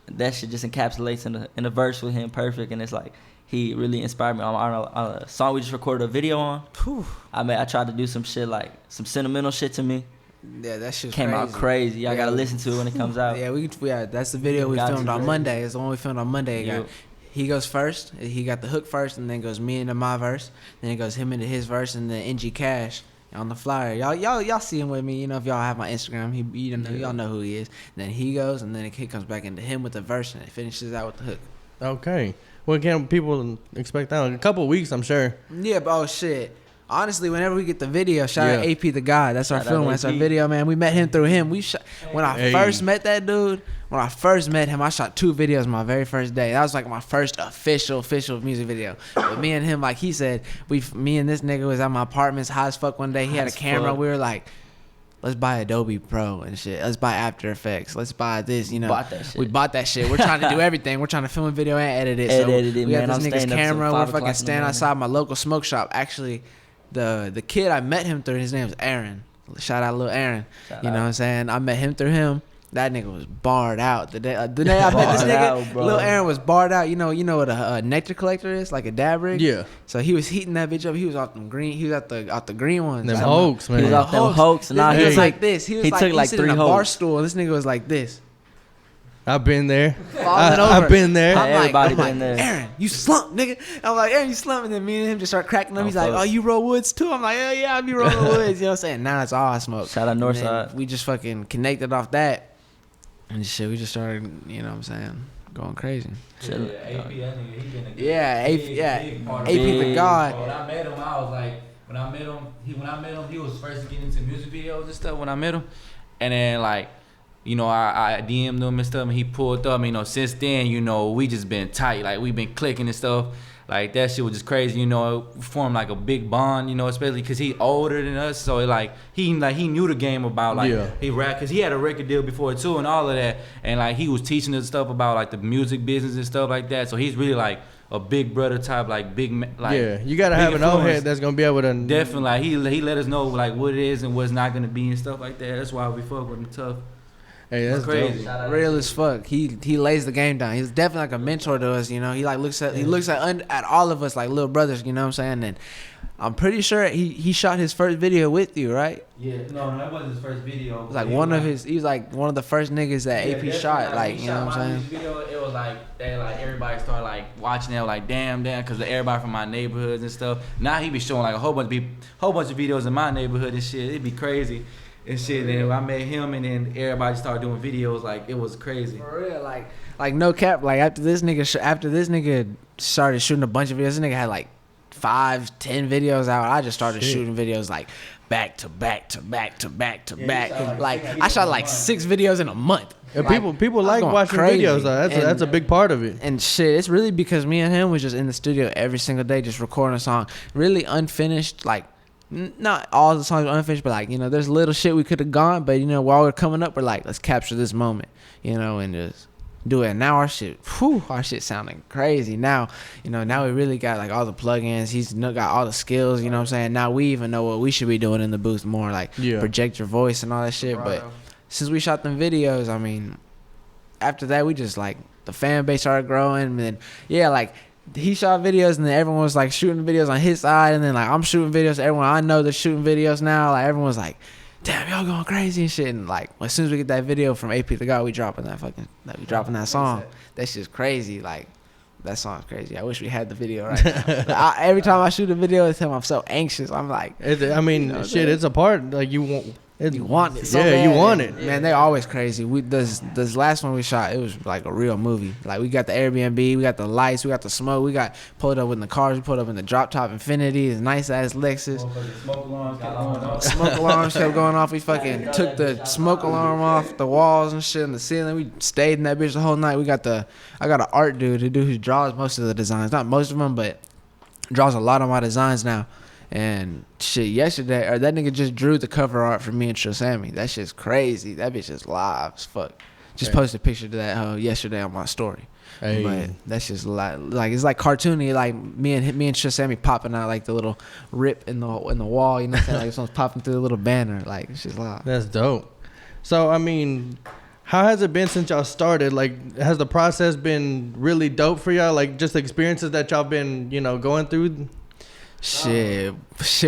that shit just encapsulates in a verse with him perfect, and it's like he really inspired me on a song we just recorded a video on. I tried to do some shit, like some sentimental shit to me. Yeah, that shit Came out crazy. I gotta listen to it when it comes out. Yeah, that's the video we filmed on Monday. It's the one we filmed on Monday. Yep. He goes first. He got the hook first, and then goes me into my verse. Then it goes him into his verse, and then NG Cash on the flyer. Y'all see him with me. You know, if y'all have my Instagram, y'all know who he is. Then he goes, and then it comes back into him with the verse, and it finishes out with the hook. Okay. Well, can people expect that in a couple of weeks? I'm sure. Yeah, but oh shit. Honestly, whenever we get the video, shout out AP the guy. That's our film. That's our video, man. We met him through him. When I first met that dude, I shot 2 videos my very first day. That was like my first official music video. But me and him, like he said, me and this nigga was at my apartment, high as fuck one day. He had a camera. We were like, let's buy Adobe Pro and shit. Let's buy After Effects. Let's buy this, you know. We bought that shit. We're trying to do everything. We're trying to film a video and edit it. We got this nigga's camera. We're fucking standing outside my local smoke shop. Actually, the kid I met him through, his name was Aaron. Shout out Lil Aaron. You know what I'm saying? I met him through him. That nigga was barred out. The day I met this nigga, Lil Aaron was barred out. You know what a nectar collector is? Like a dab rig? Yeah. So he was heating that bitch up. He was off them green. He was out the green ones. Them hoax, man. He was off them hoax. Nah, he was like this. He took like 3 in a hoax. bar stool, and this nigga was like this. I've been there. Falling over. I've been there. Everybody I'm been like, there. Aaron, you slump, nigga. I'm like, Aaron, you slump. And then me and him just start cracking up. He's like, oh, you roll woods too? I'm like, hell yeah, I be rolling woods. You know what I'm saying? Now that's all I smoke. Shout out Northside. We just fucking connected off that. And shit, we just started, you know what I'm saying, going crazy. AP, that nigga, he been a AP part of the God. When I met him, I was like, when I met him, he was first getting into music videos and stuff when I met him. And then like, you know, I DM'd him and stuff, and he pulled up. You know, since then, you know, we just been tight. Like, we been clicking and stuff. Like, that shit was just crazy. You know, we formed like a big bond. You know, especially because he older than us, so he knew the game about he rap, because he had a record deal before too and all of that. And like he was teaching us stuff about like the music business and stuff like that. So he's really like a big brother type, like you gotta have an old head that's gonna be able to definitely like he let us know like what it is and what's not gonna be and stuff like that. That's why we fuck with him tough. Hey, that's crazy. dope. Real as fuck. He lays the game down. He's definitely like a mentor to us. You know, he like looks at all of us like little brothers. You know what I'm saying? And I'm pretty sure he shot his first video with you, right? Yeah, no, that wasn't his first video. It was like he was like one of the first niggas that AP shot. Like, you know what I'm saying? Video, it was like everybody started like watching it, like damn, because everybody from my neighborhoods and stuff. Now he be showing like a whole bunch of videos in my neighborhood and shit. It'd be crazy and shit. And then I met him, and then everybody started doing videos. Like it was crazy. For real, like no cap. Like after this nigga started shooting a bunch of videos, this nigga had like 5-10 videos out. I just started shooting videos like back to back to back to back to back. Like I shot like 6 videos in a month. And people like watching videos though. That's a big part of it. And shit, it's really because me and him was just in the studio every single day, just recording a song, really unfinished. Like not all the songs were unfinished, but like, you know, there's little shit we could have gone, but you know, while we're coming up, we're like, let's capture this moment, you know, and just do it. And now our shit sounding crazy. Now, you know, now we really got like all the plugins. He's got all the skills, you know what I'm saying? Now we even know what we should be doing in the booth more, like project your voice and all that shit. But since we shot them videos, I mean, after that, we just like the fan base started growing. And then, like he shot videos and then everyone was like shooting videos on his side. And then like I'm shooting videos. Everyone I know that's shooting videos now. Like everyone's like, damn, y'all going crazy and shit. And like as soon as we get that video from AP the God, we dropping that song. That's just crazy. Like that song's crazy. I wish we had the video right now. Every time I shoot a video with him, I'm so anxious. I'm like, it's a part. Like you want it so bad. You want it. Man, they always crazy. This last one we shot, it was like a real movie. Like we got the Airbnb, we got the lights, we got the smoke, we got pulled up in the cars, we pulled up in the drop top Infiniti, this nice ass Lexus. Smoke alarms kept going off. We fucking took the smoke alarm off the walls and shit and the ceiling. We stayed in that bitch the whole night. I got an art dude who draws most of the designs. Not most of them, but draws a lot of my designs now. And shit, yesterday, that nigga just drew the cover art for me and Sammy. That shit's crazy. That bitch is live as fuck. Just posted a picture to that yesterday on my story. Hey. But that's just like it's like cartoony, like me and Sammy popping out like the little rip in the wall. You know what I'm saying? Like someone's popping through the little banner. Like it's just live. That's dope. So I mean, how has it been since y'all started? Like, has the process been really dope for y'all? Like, just the experiences that y'all been, you know, going through. Shit,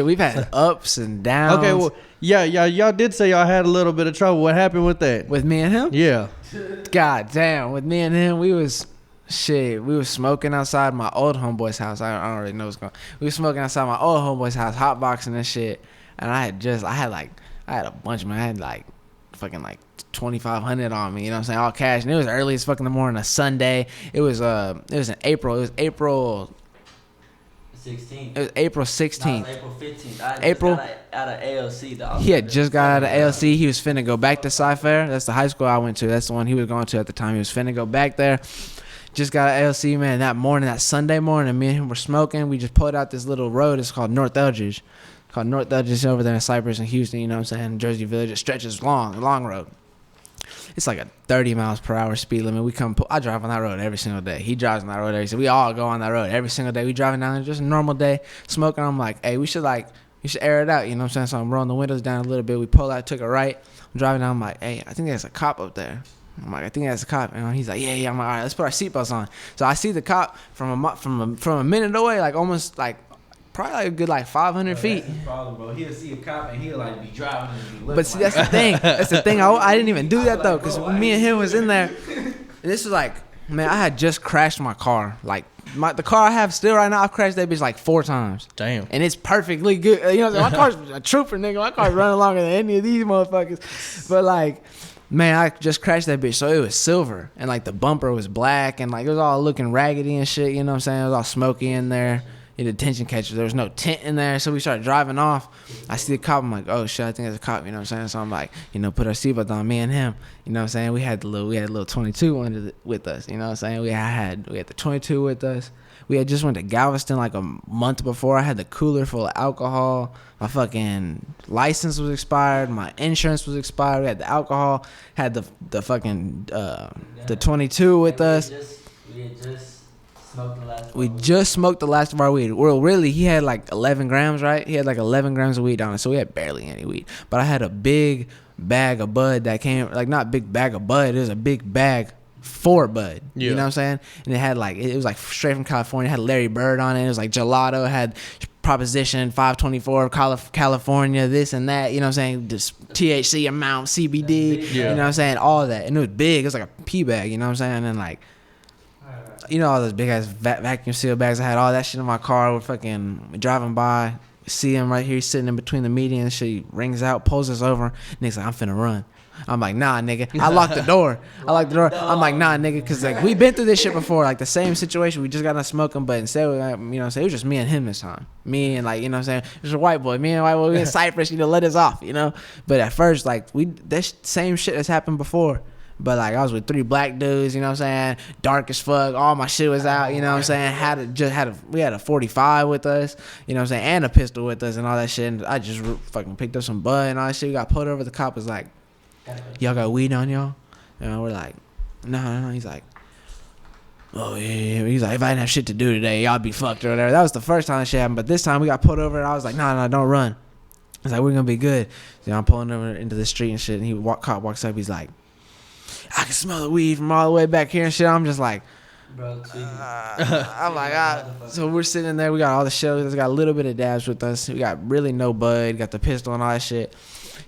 we've had ups and downs. Okay, well, y'all did say y'all had a little bit of trouble. What happened with that? With me and him? Yeah. God damn, with me and him, we was smoking outside my old homeboy's house. I don't really know what's going on. We was smoking outside my old homeboy's house, hotboxing and shit. And I had a bunch, man. I had like fucking like 2,500 on me, you know what I'm saying? All cash. And it was early as fuck in the morning, a Sunday. It was in April. It was April 16th. It was April 16th. No, April 15th. I just got out of ALC, dog. He had just got out of ALC. He was finna go back to Sci-Fair. That's the high school I went to. That's the one he was going to at the time. He was finna go back there. Just got out of ALC, man. That morning, that Sunday morning, me and him were smoking. We just pulled out this little road. It's called North Eldridge. Over there in Cypress and Houston, you know what I'm saying? Jersey Village. It stretches long road. It's like a 30 miles per hour speed limit. I drive on that road every single day. He drives on that road every single day. We all go on that road every single day. We driving down there, just a normal day, smoking. I'm like, hey, we should air it out, you know what I'm saying? So I'm rolling the windows down a little bit. We pull out, took a right. I'm driving down. I'm like, hey, I think there's a cop up there. I'm like, I think that's a cop. And he's like, yeah. I'm like, all right, let's put our seatbelts on. So I see the cop from a minute away, like almost like probably like a good like 500 feet. That's his problem, bro. He'll see a cop and he'll like be driving and be looking. But see, that's the thing. That's the thing. I didn't even do that though, because me and him was in there. And this was like, man, I had just crashed my car. Like the car I have still right now, I've crashed that bitch like 4 times. Damn. And it's perfectly good. You know what I'm saying? My car's a trooper, nigga. My car's running longer than any of these motherfuckers. But like, man, I just crashed that bitch. So it was silver. And like the bumper was black. And like it was all looking raggedy and shit. You know what I'm saying? It was all smoky in there. In the detention catcher, there was no tent in there, so we started driving off. I see the cop, I'm like, oh shit, I think there's a cop, you know what I'm saying? So I'm like, you know, put our seatbelt on, me and him, you know what I'm saying? We had a little 22 with us, you know what I'm saying? We had the 22 with us. We had just went to Galveston like a month before. I had the cooler full of alcohol. My fucking license was expired. My insurance was expired. We had the alcohol. Had the fucking the 22 with us. We just smoked the last of our weed. Well, really, he had like 11 grams, right? He had like 11 grams of weed on it, so we had barely any weed. But I had a big bag of bud that came, like not big bag of bud, it was a big bag for bud. You know what I'm saying? And it had like, it was like straight from California. It had Larry Bird on it. It was like gelato. It had Proposition 524, California, this and that. You know what I'm saying? Just THC amount, CBD. You know what I'm saying? All of that. And it was big. It was like a pea bag. You know what I'm saying? And like, you know, all those big ass vacuum seal bags. I had all that shit in my car. We're fucking driving by, see him right here sitting in between the median and shit. He rings out, pulls us over. Nigga's like, I'm finna run. I'm like, nah, nigga. I locked the door. I'm like, nah, nigga, because like we been through this shit before, like the same situation. We just got done smoking, but instead, you know, what I'm saying, it was just me and him this time. Me and like, you know, what I'm saying, it was a white boy. Me and a white boy. We in Cyprus, you know, let us off, you know. But at first, like that same shit has happened before. But like I was with 3 black dudes, you know what I'm saying, dark as fuck. All my shit was out, you know what I'm saying. We had a 45 with us, you know what I'm saying, and a pistol with us and all that shit. And I just fucking picked up some bud and all that shit. We got pulled over. The cop was like, y'all got weed on y'all? And we're like, no. He's like, oh yeah. He's like, if I didn't have shit to do today, y'all be fucked or whatever. That was the first time that shit happened. But this time we got pulled over and I was like, no, don't run. He's like, we're gonna be good. So I'm pulling over into the street and shit. And cop walks up. He's like, I can smell the weed from all the way back here and shit. I'm just like, I'm like, so we're sitting there. We got all the shells. We got a little bit of dabs with us. We got really no bud. Got the pistol and all that shit.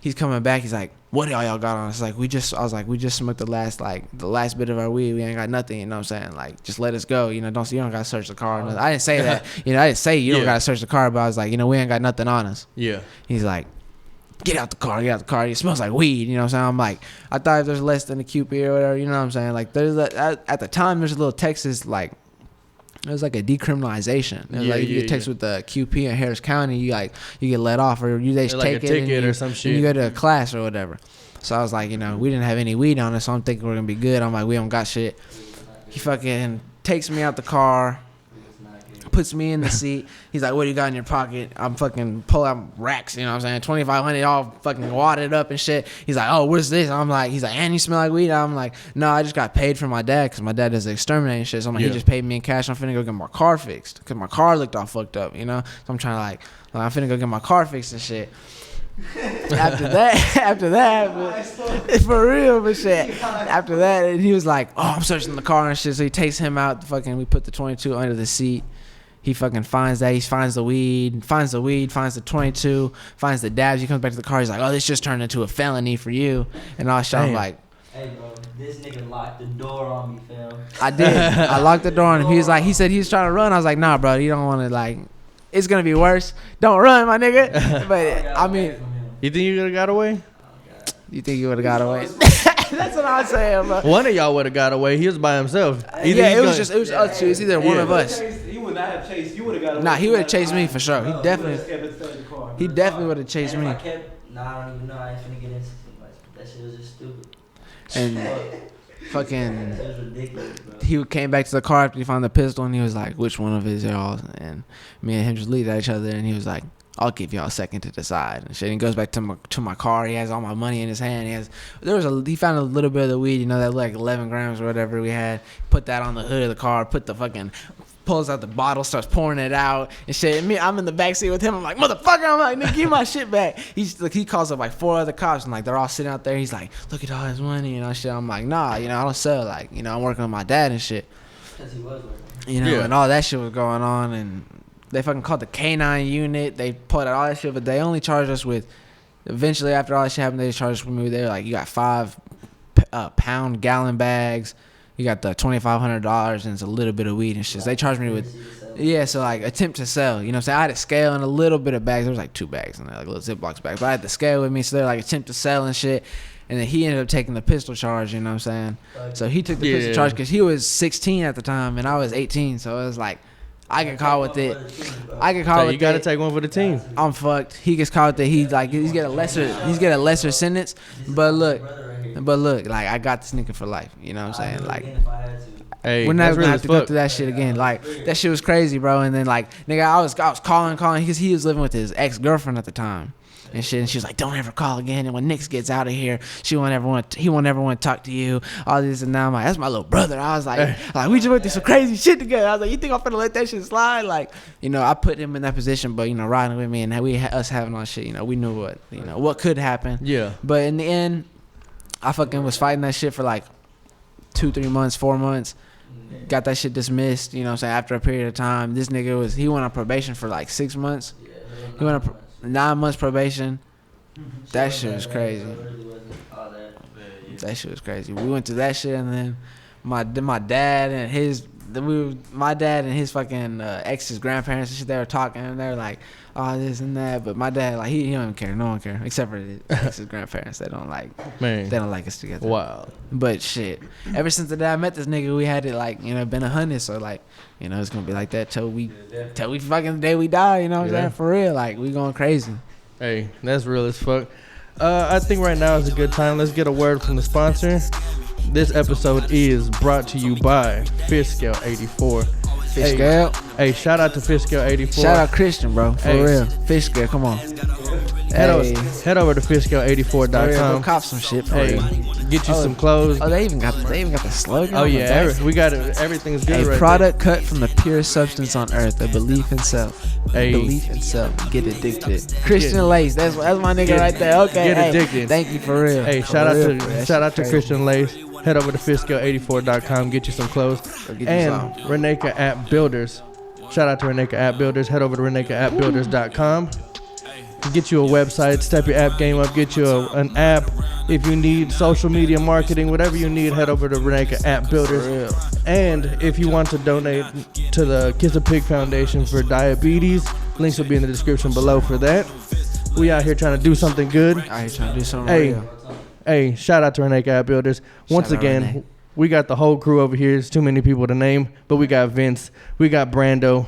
He's coming back. He's like, what y'all got on us? Like, we just smoked the last bit of our weed. We ain't got nothing. You know what I'm saying? Like, just let us go. You know, you don't got to search the car. I didn't say that. You know, I didn't say you don't got to search the car, but I was like, you know, we ain't got nothing on us. Yeah. He's like, get out the car. It smells like weed. You know what I'm saying? I'm like, I thought if there's less than a QP or whatever, you know what I'm saying? Like, at the time, there's a little Texas, like, it was like a decriminalization. It was like if you get text with the QP in Harris County, you get let off, or they just take it and or some shit. And you go to a class or whatever. So I was like, you know, we didn't have any weed on us, so I'm thinking we're gonna be good. I'm like, we don't got shit. He fucking takes me out the car, puts me in the seat. He's like, what do you got in your pocket? I'm fucking pull out racks, you know what I'm saying, 2,500 all fucking wadded up and shit. He's like, oh, what's this? I'm like, he's like, and you smell like weed? I'm like, no, I just got paid from my dad because my dad does the exterminating shit. So I'm like, he just paid me in cash. I'm finna go get my car fixed because my car looked all fucked up, you know. So I'm trying to like I'm finna go get my car fixed and shit. after that, for real, but shit. After that, and he was like, oh, I'm searching the car and shit. So he takes him out. We put the 22 under the seat. He fucking finds that. He finds the weed, finds the 22, finds the dabs. He comes back to the car. He's like, oh, this just turned into a felony for you. And all shit. I'm like, hey, bro, this nigga locked the door on me, fam. I did. I locked the door on him. He said he was trying to run. I was like, nah, bro, you don't want to, like, it's going to be worse. Don't run, my nigga. But, I mean. You think you could have got away? You think you would have got away? That's what I was saying, bro. One of y'all would have got away. He was by himself. It was us two. It's either one of us. He would not have chased. You would have got away. Nah, he would have chased me for sure. He definitely would have chased me. I don't even know. I ain't finna get into too much. That shit was just stupid. And fucking, It was ridiculous, bro. he came back to the car after he found the pistol, and he was like, which one of his y'all? And me and him just looked at each other, and he was like, I'll give y'all a second to decide and shit. And he goes back to my car. He has all my money in his hand. He found a little bit of the weed, you know, that like 11 grams or whatever we had. Put that on the hood of the car. Pulls out the bottle, starts pouring it out and shit. And I'm in the backseat with him. I'm like, motherfucker. I'm like, nigga, give my shit back. He calls up like 4 other cops and like they're all sitting out there. He's like, look at all his money, you know, shit. I'm like, nah, you know, I don't sell. Like, you know, I'm working with my dad and shit. Because he was working. You know, and all that shit was going on, and they fucking called the K9 unit. They pulled out all that shit, but they only charged us with. Eventually, after all that shit happened, they charged us with me. They were like, you got 5 pound gallon bags. You got the $2,500 and it's a little bit of weed and shit. So they charged me with, so like attempt to sell. You know what I'm saying? I had a scale and a little bit of bags. There was like 2 bags in there, like little Ziploc bags. But I had the scale with me, so they're like attempt to sell and shit. And then he ended up taking the pistol charge, you know what I'm saying? So he took the pistol charge because he was 16 at the time and I was 18. So it was like, I get caught with it. You gotta take one for the team. I'm fucked. He gets caught with it. He's get a lesser sentence. But look, like I got this nigga for life. You know what I'm saying? Like, hey, we're never gonna have to go through that shit again. Like that shit was crazy, bro. And then like, nigga, I was calling because he was living with his ex-girlfriend at the time. and shit. And she was like, don't ever call again. And when Nick gets out of here, he won't ever want to talk to you. All this and now I'm like, that's my little brother. I was like, we just went through some crazy shit together. I was like, you think I'm finna let that shit slide? Like, you know, I put him in that position, but you know, riding with me and us having all shit, you know, we knew what could happen. Yeah. But in the end, I fucking was fighting that shit for like 2, 3 months, 4 months. Got that shit dismissed, you know what I'm saying, after a period of time. This nigga he went on probation for like 6 months. He went on 9 months probation. That shit was crazy. That shit was crazy. We went through that shit, and then my dad and his fucking ex's grandparents and shit, they were talking, and they were like, oh, this and that. But my dad, like, he don't even care. No one care except for his ex's grandparents. They don't like us together. Wow. But shit, ever since the day I met this nigga, we had it like, you know, been 100. So like, you know, it's gonna be like that till we fucking the day we die. You know what I'm saying? For real, like, we going crazy. Hey, that's real as fuck. I think right now is a good time. Let's get a word from the sponsor. This episode is brought to you by Fish Scale 84. Fish Scale. Hey, shout out to Fish Scale 84. Shout out Christian, bro. For real. Fish Scale, come on. Head over to fishscale84.com. Go cop some shit. Hey, get you some clothes. Oh, they even got the slogan. Oh yeah, we got it. Everything's good. A product cut from the purest substance on earth. A belief in self. Hey. Belief in self. Get addicted. Christian Lace. That's my nigga right there. Okay. Get addicted. Thank you for real. Hey, shout out to Christian Lace. Head over to fishscale84.com. Get you some clothes. And Reneka App Builders. Shout out to Reneka App Builders. Head over to renekaappbuilders.com. Get you a website, step your app game up, get you an app. If you need social media marketing, whatever you need, head over to Reneka App Builders. And if you want to donate to the Kiss a Pig Foundation for diabetes, links will be in the description below for that. We out here trying to do something good. Hey, shout out to Reneka App Builders. Once again, we got the whole crew over here. It's too many people to name, but we got Vince, we got Brando.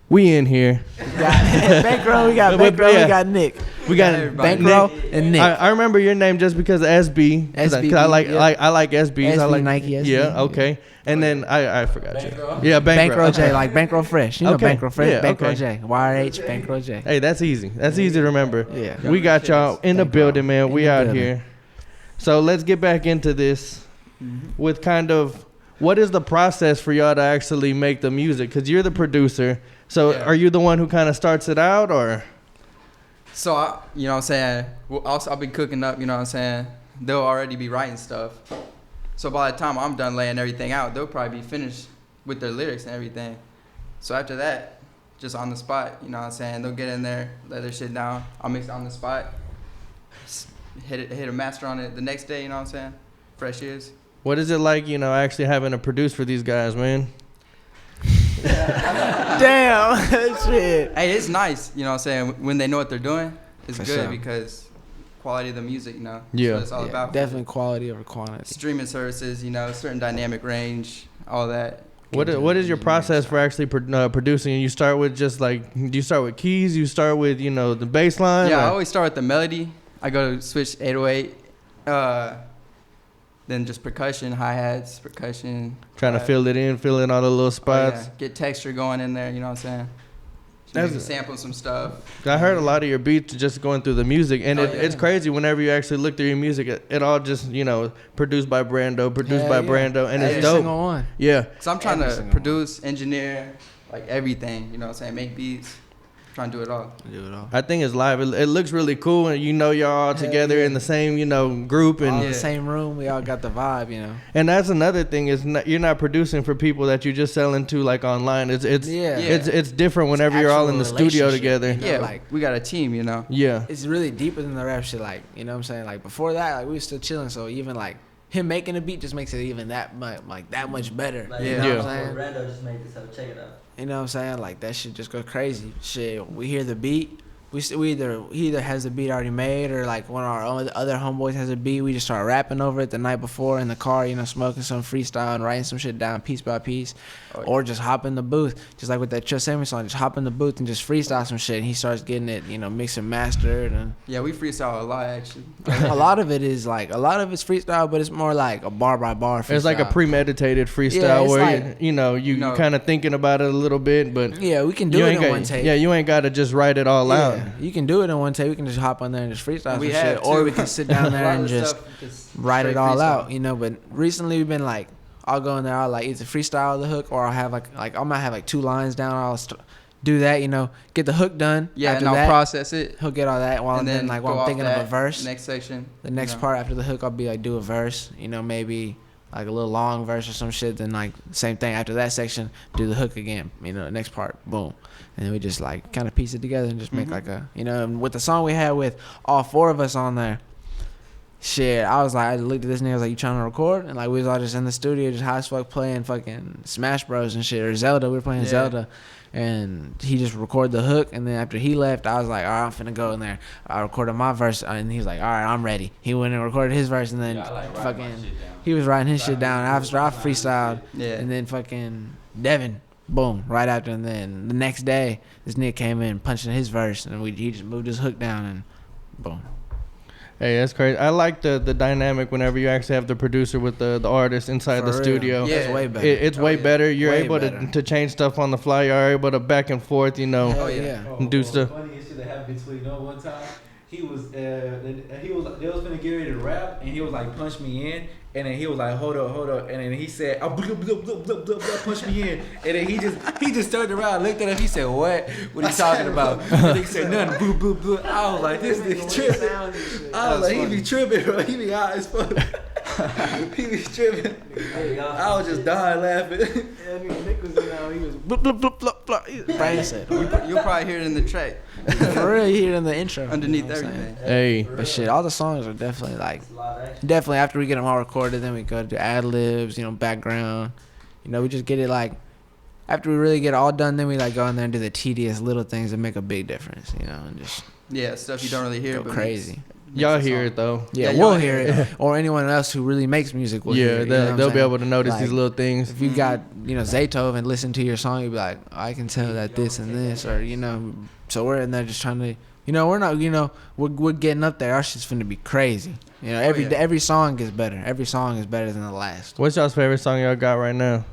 We in here. We got Bankroll, we got Bankroll, we got Nick. We got Bankroll and Nick. I remember your name just because of SB. Cause I like SBs. I like Nike SB. Yeah, okay. And then I forgot you. Yeah, Bankroll J, like Bankroll Fresh. You know Bankroll Fresh, yeah, Bankroll J. YRH Bankroll J. Hey, that's easy. That's easy to remember. Yeah. We got y'all in the building, man. We out here. So let's get back into this with kind of what is the process for y'all to actually make the music? Because you're the producer. So are you the one who kind of starts it out, or? So, you know what I'm saying, I'll be cooking up, you know what I'm saying, they'll already be writing stuff. So by the time I'm done laying everything out, they'll probably be finished with their lyrics and everything. So after that, just on the spot, you know what I'm saying, they'll get in there, lay their shit down, I'll mix it on the spot, hit a master on it the next day, you know what I'm saying, fresh ears. What is it like, you know, actually having to produce for these guys, man? Damn, shit. Hey, it's nice, you know what I'm saying, when they know what they're doing, it's For good sure. Because quality of the music, you know, Yeah. that's what it's all about. Definitely quality over quantity. Streaming services, you know, certain dynamic range, all that. What is your process for actually producing? You start with just like, do you start with keys? You start with, you know, the bass line? Yeah, I always start with the melody. I go to switch 808, then just percussion, hi-hats, percussion. Trying to fill in all the little spots. Oh, yeah. Get texture going in there, you know what I'm saying? Maybe sample some stuff. I heard a lot of your beats just going through the music, and it's crazy whenever you actually look through your music. It all just, you know, produced by Brando, and it's dope. Single one. Yeah. So I'm trying to produce, engineer, like everything, you know what I'm saying? Make beats, trying to do it all. I think it's live. It looks really cool, and you know y'all all together in the same, you know, group, and all in the same room. We all got the vibe, you know. And that's another thing is you're not producing for people that you just selling to like online. It's different whenever you're all in the studio together. You know, Yeah, like we got a team, you know. Yeah. it's really deeper than the rap shit. Like, you know what I'm saying? Like before that, like we were still chilling. So even like him making a beat just makes it even that much better. Like, You know what I'm saying? Brando just made this up. Check it out. You know what I'm saying? Like that shit just go crazy. Shit, we hear the beat. He either has the beat already made, or like one of our other homeboys has a beat. We just start rapping over it the night before in the car, you know, smoking some freestyle and writing some shit down piece by piece. Or just hop in the booth, just like with that Chill Sammy song, just hop in the booth and just freestyle some shit. And he starts getting it, you know, mixed and mastered. And Yeah, we freestyle a lot, actually. a lot of it's freestyle, but it's more like a bar by bar freestyle. It's like a premeditated freestyle it's where like, you kind of thinking about it a little bit, but yeah, we can do it in one take. Yeah, you ain't got to just write it all out. Yeah. You can do it in one take. We can just hop on there and just freestyle We some have shit, or too. we can sit down A there lot and of just stuff write it straight all freestyle. out, you know. But recently we've been like, I'll go in there, I'll like either freestyle the hook, or I'll have like I might have like 2 lines down. I'll do that, you know, get the hook done. Yeah, after and I'll that, process it. he'll get all that while and then like go while I'm off thinking of a that verse. Next section. The next you know. part after the hook, I'll be like do a verse, you know, maybe like a little long verse or some shit. Then like same thing after that section, do the hook again, you know, the next part, boom. And then we just like kind of piece it together and just make like a, you know, and with the song we had with all 4 of us on there, shit, I was like, I looked at this nigga, I was like, you trying to record? And like we was all just in the studio just high as fuck playing fucking Smash Bros and shit, or Zelda. We were playing Zelda. And he just recorded the hook, and then after he left, I was like, all right, I'm finna go in there. I recorded my verse, and he was like, all right, I'm ready. He went and recorded his verse, and then he was writing his shit down. After I freestyled, and then fucking Devin, boom, right after. And then the next day, this nigga came in punching his verse, and he just moved his hook down, and boom. Hey, that's crazy. I like the dynamic whenever you actually have the producer with the artist inside For the real. studio. Yeah, it's way better. It's way better. You're Way able better. to change stuff on the fly. You're able to back and forth, you know. Hell yeah. Do stuff. Funniest shit that happened between one time. They was finna get ready to rap, and he was like, punch me in, and then he was like, hold up, and then he said, oh, blah, blah, blah, blah, blah, blah, punch me in, and then he just turned around, looked at him, he said, what are you talking about? And he said nothing, blah, blah, blah. I was like, this nigga tripping. I was like, he be tripping, bro. He be high as fuck. He be tripping. I was just dying laughing. Nick was in there, he was blah, blah, blah, blah, blah. Brain said, You'll probably hear it in the track. for real, you hear it in the intro. Underneath You know what I'm everything. Hey, But shit, all the songs are definitely like, definitely after we get them all recorded, then we go to ad libs, you know, background. You know, we just get it like, after we really get it all done, then we like go in there and do the tedious little things that make a big difference, you know, and just Yeah, stuff you don't really hear. go but crazy. y'all hear it though. Yeah, Yeah, we'll y'all hear hear it. Or anyone else who really makes music will hear Yeah, it. You know what I'm they'll be saying? able to notice Like, these little things. If you got, you know, Zaytov and listen to your song, you'll be like, oh, I can tell that this and this, or, you know, so we're in there just trying to, you know, we're not, you know, we're getting up there. Our shit's finna be crazy. You know, every song gets better. Every song is better than the last. What's y'all's favorite song y'all got right now?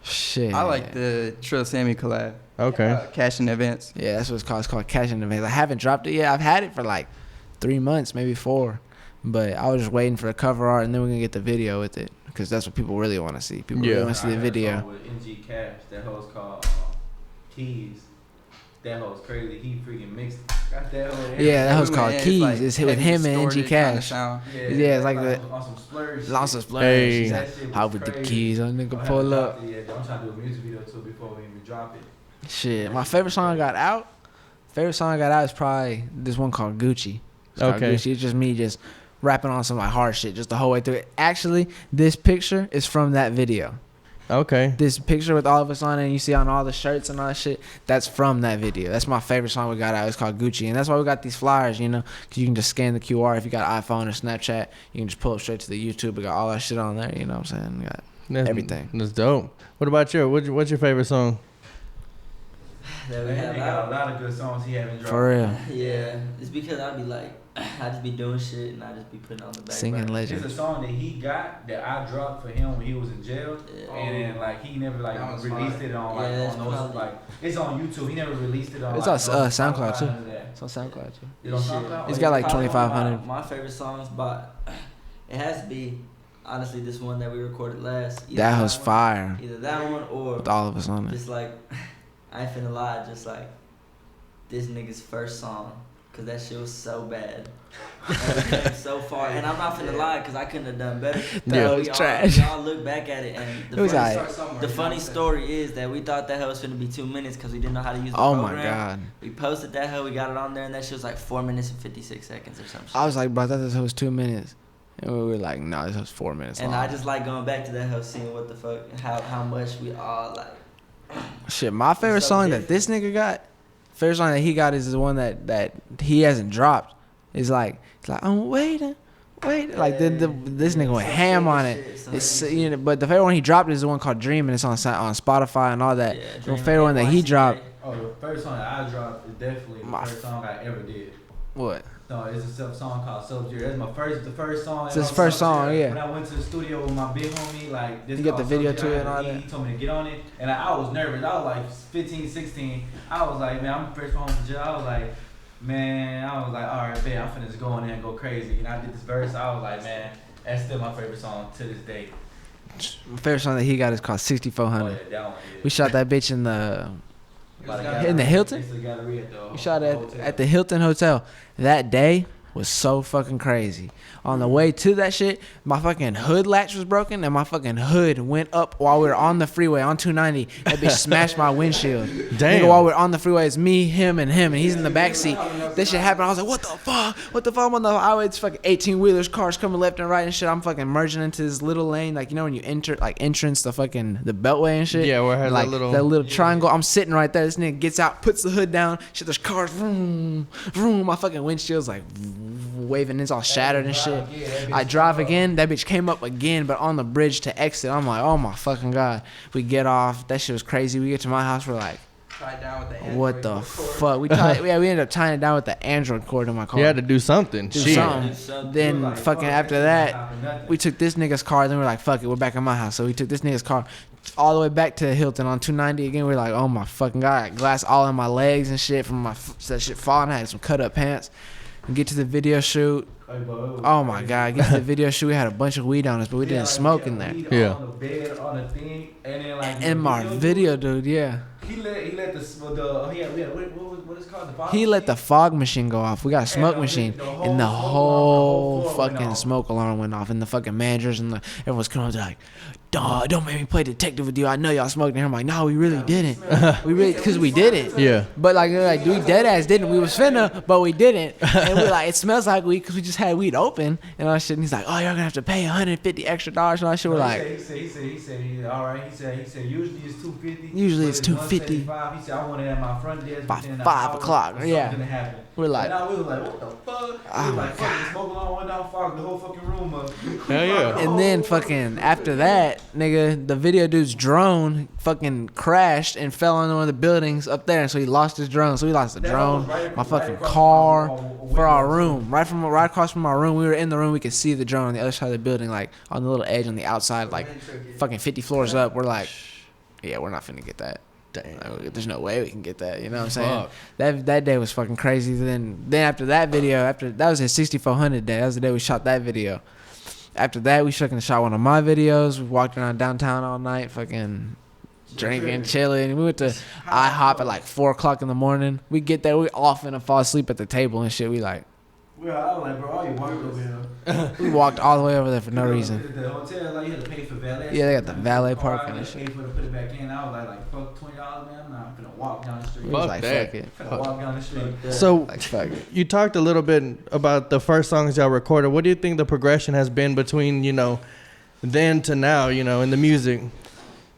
Shit. I like the Trill Sammy collab. Okay. Cash in Advance. Yeah, that's what it's called. It's called Cash in Advance. I haven't dropped it yet. I've had it for like 3 months, maybe 4. But I was just waiting for the cover art, and then we're going to get the video with it. Because that's what people really want to see. People really want to see the video. With NG Cash, that hoe's called Keys. That hoe's crazy. He freaking mixed. Got that hoe. Yeah, that was called It's Keys. like It's with heavy him and distorted NG kinda Cash. sound. Yeah, it's like the on some splurge. lots of splurge. Hey. He's That like, shit was how with the crazy. keys on nigga pull up. Yeah, I'm trying to do a music video too before we even drop it. Shit, my favorite song I got out. Favorite song I got out is probably this one called Gucci. It's called Okay. Gucci. It's just me just rapping on some like hard shit just the whole way through it. Actually, this picture is from that video. Okay. This picture with all of us on it, and you see on all the shirts and all that shit, that's from that video. That's my favorite song we got out. It's called Gucci, and that's why we got these flyers, you know, because you can just scan the QR. If you got iPhone or Snapchat, you can just pull up straight to the YouTube. We got all that shit on there, you know what I'm saying? We got everything. That's dope. What about you? What's your favorite song? That we He have got out. a lot of good songs he haven't dropped. For real. Yeah, it's because I be like, I just be doing shit and I just be putting on the back Singing burner. It's a legend. song that he got that I dropped for him when he was in jail, Yeah. and then like he never like That was released fire. it on like Yeah, that's on those probably- like it's on YouTube. He never released it on. It's like, on, no SoundCloud, Spotify, too. none of that. It's on SoundCloud too. It's on Shit. SoundCloud? It's got like Probably one of 2,500. My favorite songs, but it has to be honestly this one that we recorded last. Either That was one- fire Either that one or with all of us on it. just like I ain't finna lie, just like this nigga's first song, cause that shit was so bad. And we came so far, and I'm not finna lie, cause I couldn't have done better. Yeah, it was trash. Y'all look back at it, and It was funny, alright. the funny story is that we thought that hell was finna be 2 minutes, cause we didn't know how to use the Oh program. my god. We posted that hell, we got it on there, and that shit was like 4 minutes and 56 seconds or something. I was like, bro, I thought this was 2 minutes. And we were like, no, this was 4 minutes And long. I just like going back to that hell, seeing what the fuck, how much we all like. Shit, my favorite so song different. that this nigga got, favorite song that he got is the one that he hasn't dropped. It's like I'm waiting. Like this nigga went ham on it. It's you know, but the favorite one he dropped is the one called Dream, and it's on Spotify and all that. Yeah, The Dream favorite one that he NYC, dropped. Oh, the first song that I dropped is definitely the My first song I ever did. What? No, it's a song called Sub-Zero. That's the first song. It's his first song, yeah. When I went to the studio with my big homie, like this. You got the called video Sub-Zero, to it and all he that? told me to get on it, and I was nervous. I was like 15, 16. I was like, man, I'm fresh from home from jail. I was like, Man, I was like, all right, man, I'm finna just go in there and go crazy. And I did this verse. I was like, man, that's still my favorite song to this day. My favorite song that he got is called 6400. Oh, yeah, that one, yeah. We shot that bitch in the Hilton. We shot at the Hilton Hotel. That day was so fucking crazy. On the way to that shit, my fucking hood latch was broken and my fucking hood went up while we were on the freeway on 290. That bitch smashed my windshield. Damn. Nigga, while we're on the freeway, it's me, him, and he's in the back seat. This shit happened. I was like, what the fuck? What the fuck? I'm on the highway. It's fucking 18-wheelers, cars coming left and right and shit. I'm fucking merging into this little lane. Like, you know when you enter, like, entrance the fucking, the beltway and shit? Yeah, where it has like, that little triangle. I'm sitting right there. This nigga gets out, puts the hood down. Shit, there's cars. Vroom, vroom. My fucking windshield's like waving. It's all shattered and shit. I drive again. That bitch came up again, but on the bridge to exit. I'm like, oh my fucking God. We get off. That shit was crazy. We get to my house. We're like, Tied down with the what the fuck? We ended up tying it down with the Android cord in my car. You had to do something. Do Shit. something. Then fucking after that, we took this nigga's car. Then we're like, fuck it, we're back at my house. So we took this nigga's car all the way back to Hilton on 290 again. We're like, oh my fucking God, I got glass all in my legs and shit from that shit falling. I had some cut up pants. And get to the video shoot. Oh my God, get to the video shoot. We had a bunch of weed on us, but we didn't smoke in there. Yeah. On the bed, on the thing, and then like In my video, dude, yeah. He let the what is it called, the fog He let the machine? fog machine go off. We got a smoke the machine, whole and the smoke alarm, whole the whole floor went fucking off. smoke alarm went off, and the fucking managers and everyone's coming up to like, dawg, don't make me play detective with you. I know y'all smoked in here. I'm like, no, we really didn't. We really, because we didn't. Yeah. But like we dead ass didn't. We was finna, but we didn't. And we're like, it smells like weed because we just had weed open and all that shit. And he's like, oh, y'all gonna have to pay $150 extra and all that shit. We're like, He said, all right. He said, usually it's $250. Usually it's but $250. He said, I want it at my front desk By within an 5 hour o'clock, or yeah. something to happen. We're like, and we was like, what the fuck? Oh We was my like, fuck, the smoke alarm went down, fog the whole fucking room up. Hell yeah. and then fucking after that, nigga, the video dude's drone fucking crashed and fell on one of the buildings up there, and so he lost his drone. So we lost the drone, my fucking car, for our room, right across from our room. We were in the room, we could see the drone on the other side of the building, like on the little edge on the outside, like fucking 50 floors up. We're like, yeah, we're not finna get that. Damn. Like, there's no way we can get that. You know what I'm saying? Fuck. That day was fucking crazy. Then after that video, that was his 6400 day. That was the day we shot that video. After that, we fucking shot one of my videos. We walked around downtown all night, fucking drinking, chilling. We went to IHOP at like 4 o'clock in the morning. We get there, we all finna fall asleep at the table and shit. We like, Well, I was like, bro, all you walked over here. we walked all the way over there for no reason. The hotel, like, you had to pay for valet. Yeah, they got the valet Car, parking and you shit. paid for to put it back in. I was like fuck $20, man. I'm not gonna walk down the street. We was Fuck like, that. fuck it. Finna walk down the street. So Like, fuck it. you talked a little bit about the first songs y'all recorded. What do you think the progression has been between, then to now, in the music?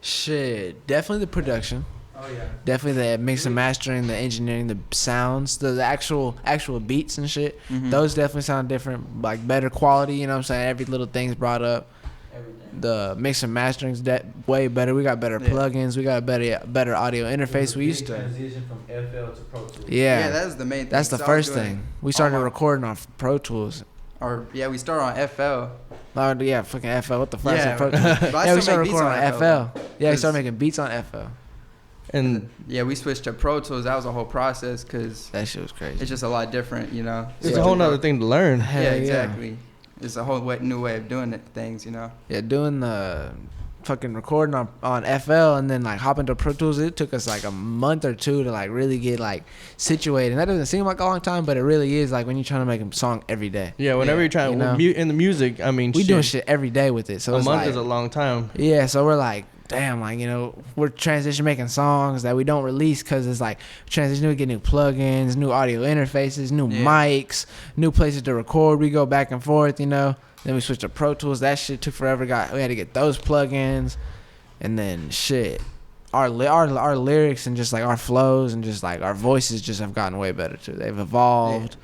Shit, definitely the production. Oh yeah. Definitely the mix and mastering, the engineering, the sounds, the actual beats and shit. Those definitely sound different, like better quality. You know what I'm saying? Every little thing's brought up. Everything. The mix and mastering's way better. We got better plugins. We got a better audio interface. We used to. transition from FL to Pro Tools. Yeah, that's the main thing. that's the 'cause I was first doing thing. We started all my- recording on Pro Tools. we started on FL. Oh yeah, fucking FL. What the fuck? Yeah, is Pro but Tools? I Yeah, still we started make beats recording on on FL. Yeah, we 'Cause- started making beats on FL. And Yeah, we switched to Pro Tools. That was a whole process because That shit was crazy. it's just a lot different, it's a whole nother thing to learn. Hell Yeah, exactly. It's a whole new way of doing things. Yeah, doing the fucking recording on FL and then like hopping to Pro Tools, it took us like a month or two to like really get like situated. And that doesn't seem like a long time, but it really is like when you're trying to make a song every day. Yeah, whenever you're trying in the music, I mean, We doing shit every day with it. So a it's month like, is a long time. yeah, so we're like, damn, like, we're transition making songs that we don't release because it's like transition, we get new plugins, new audio interfaces, new mics, new places to record. We go back and forth, Then we switched to Pro Tools. That shit took forever. We had to get those plugins, and then shit, our lyrics and just like our flows and just like our voices just have gotten way better too. They've evolved.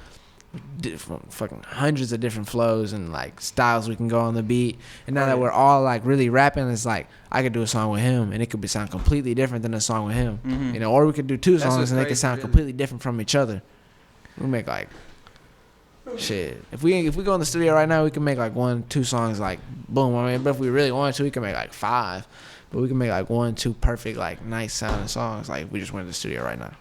Different fucking hundreds of different flows and like styles we can go on the beat. And now that we're all like really rapping, it's like I could do a song with him and it could sound completely different than a song with him. Or we could do two That's songs what's and they could crazy, sound really. completely different from each other. We make like shit. If we go in the studio right now, we can make like 1-2 songs like boom. I mean, but if we really wanted to, we can make like 5. But we can make like 1-2 perfect like nice sounding songs. Like if we just went to the studio right now.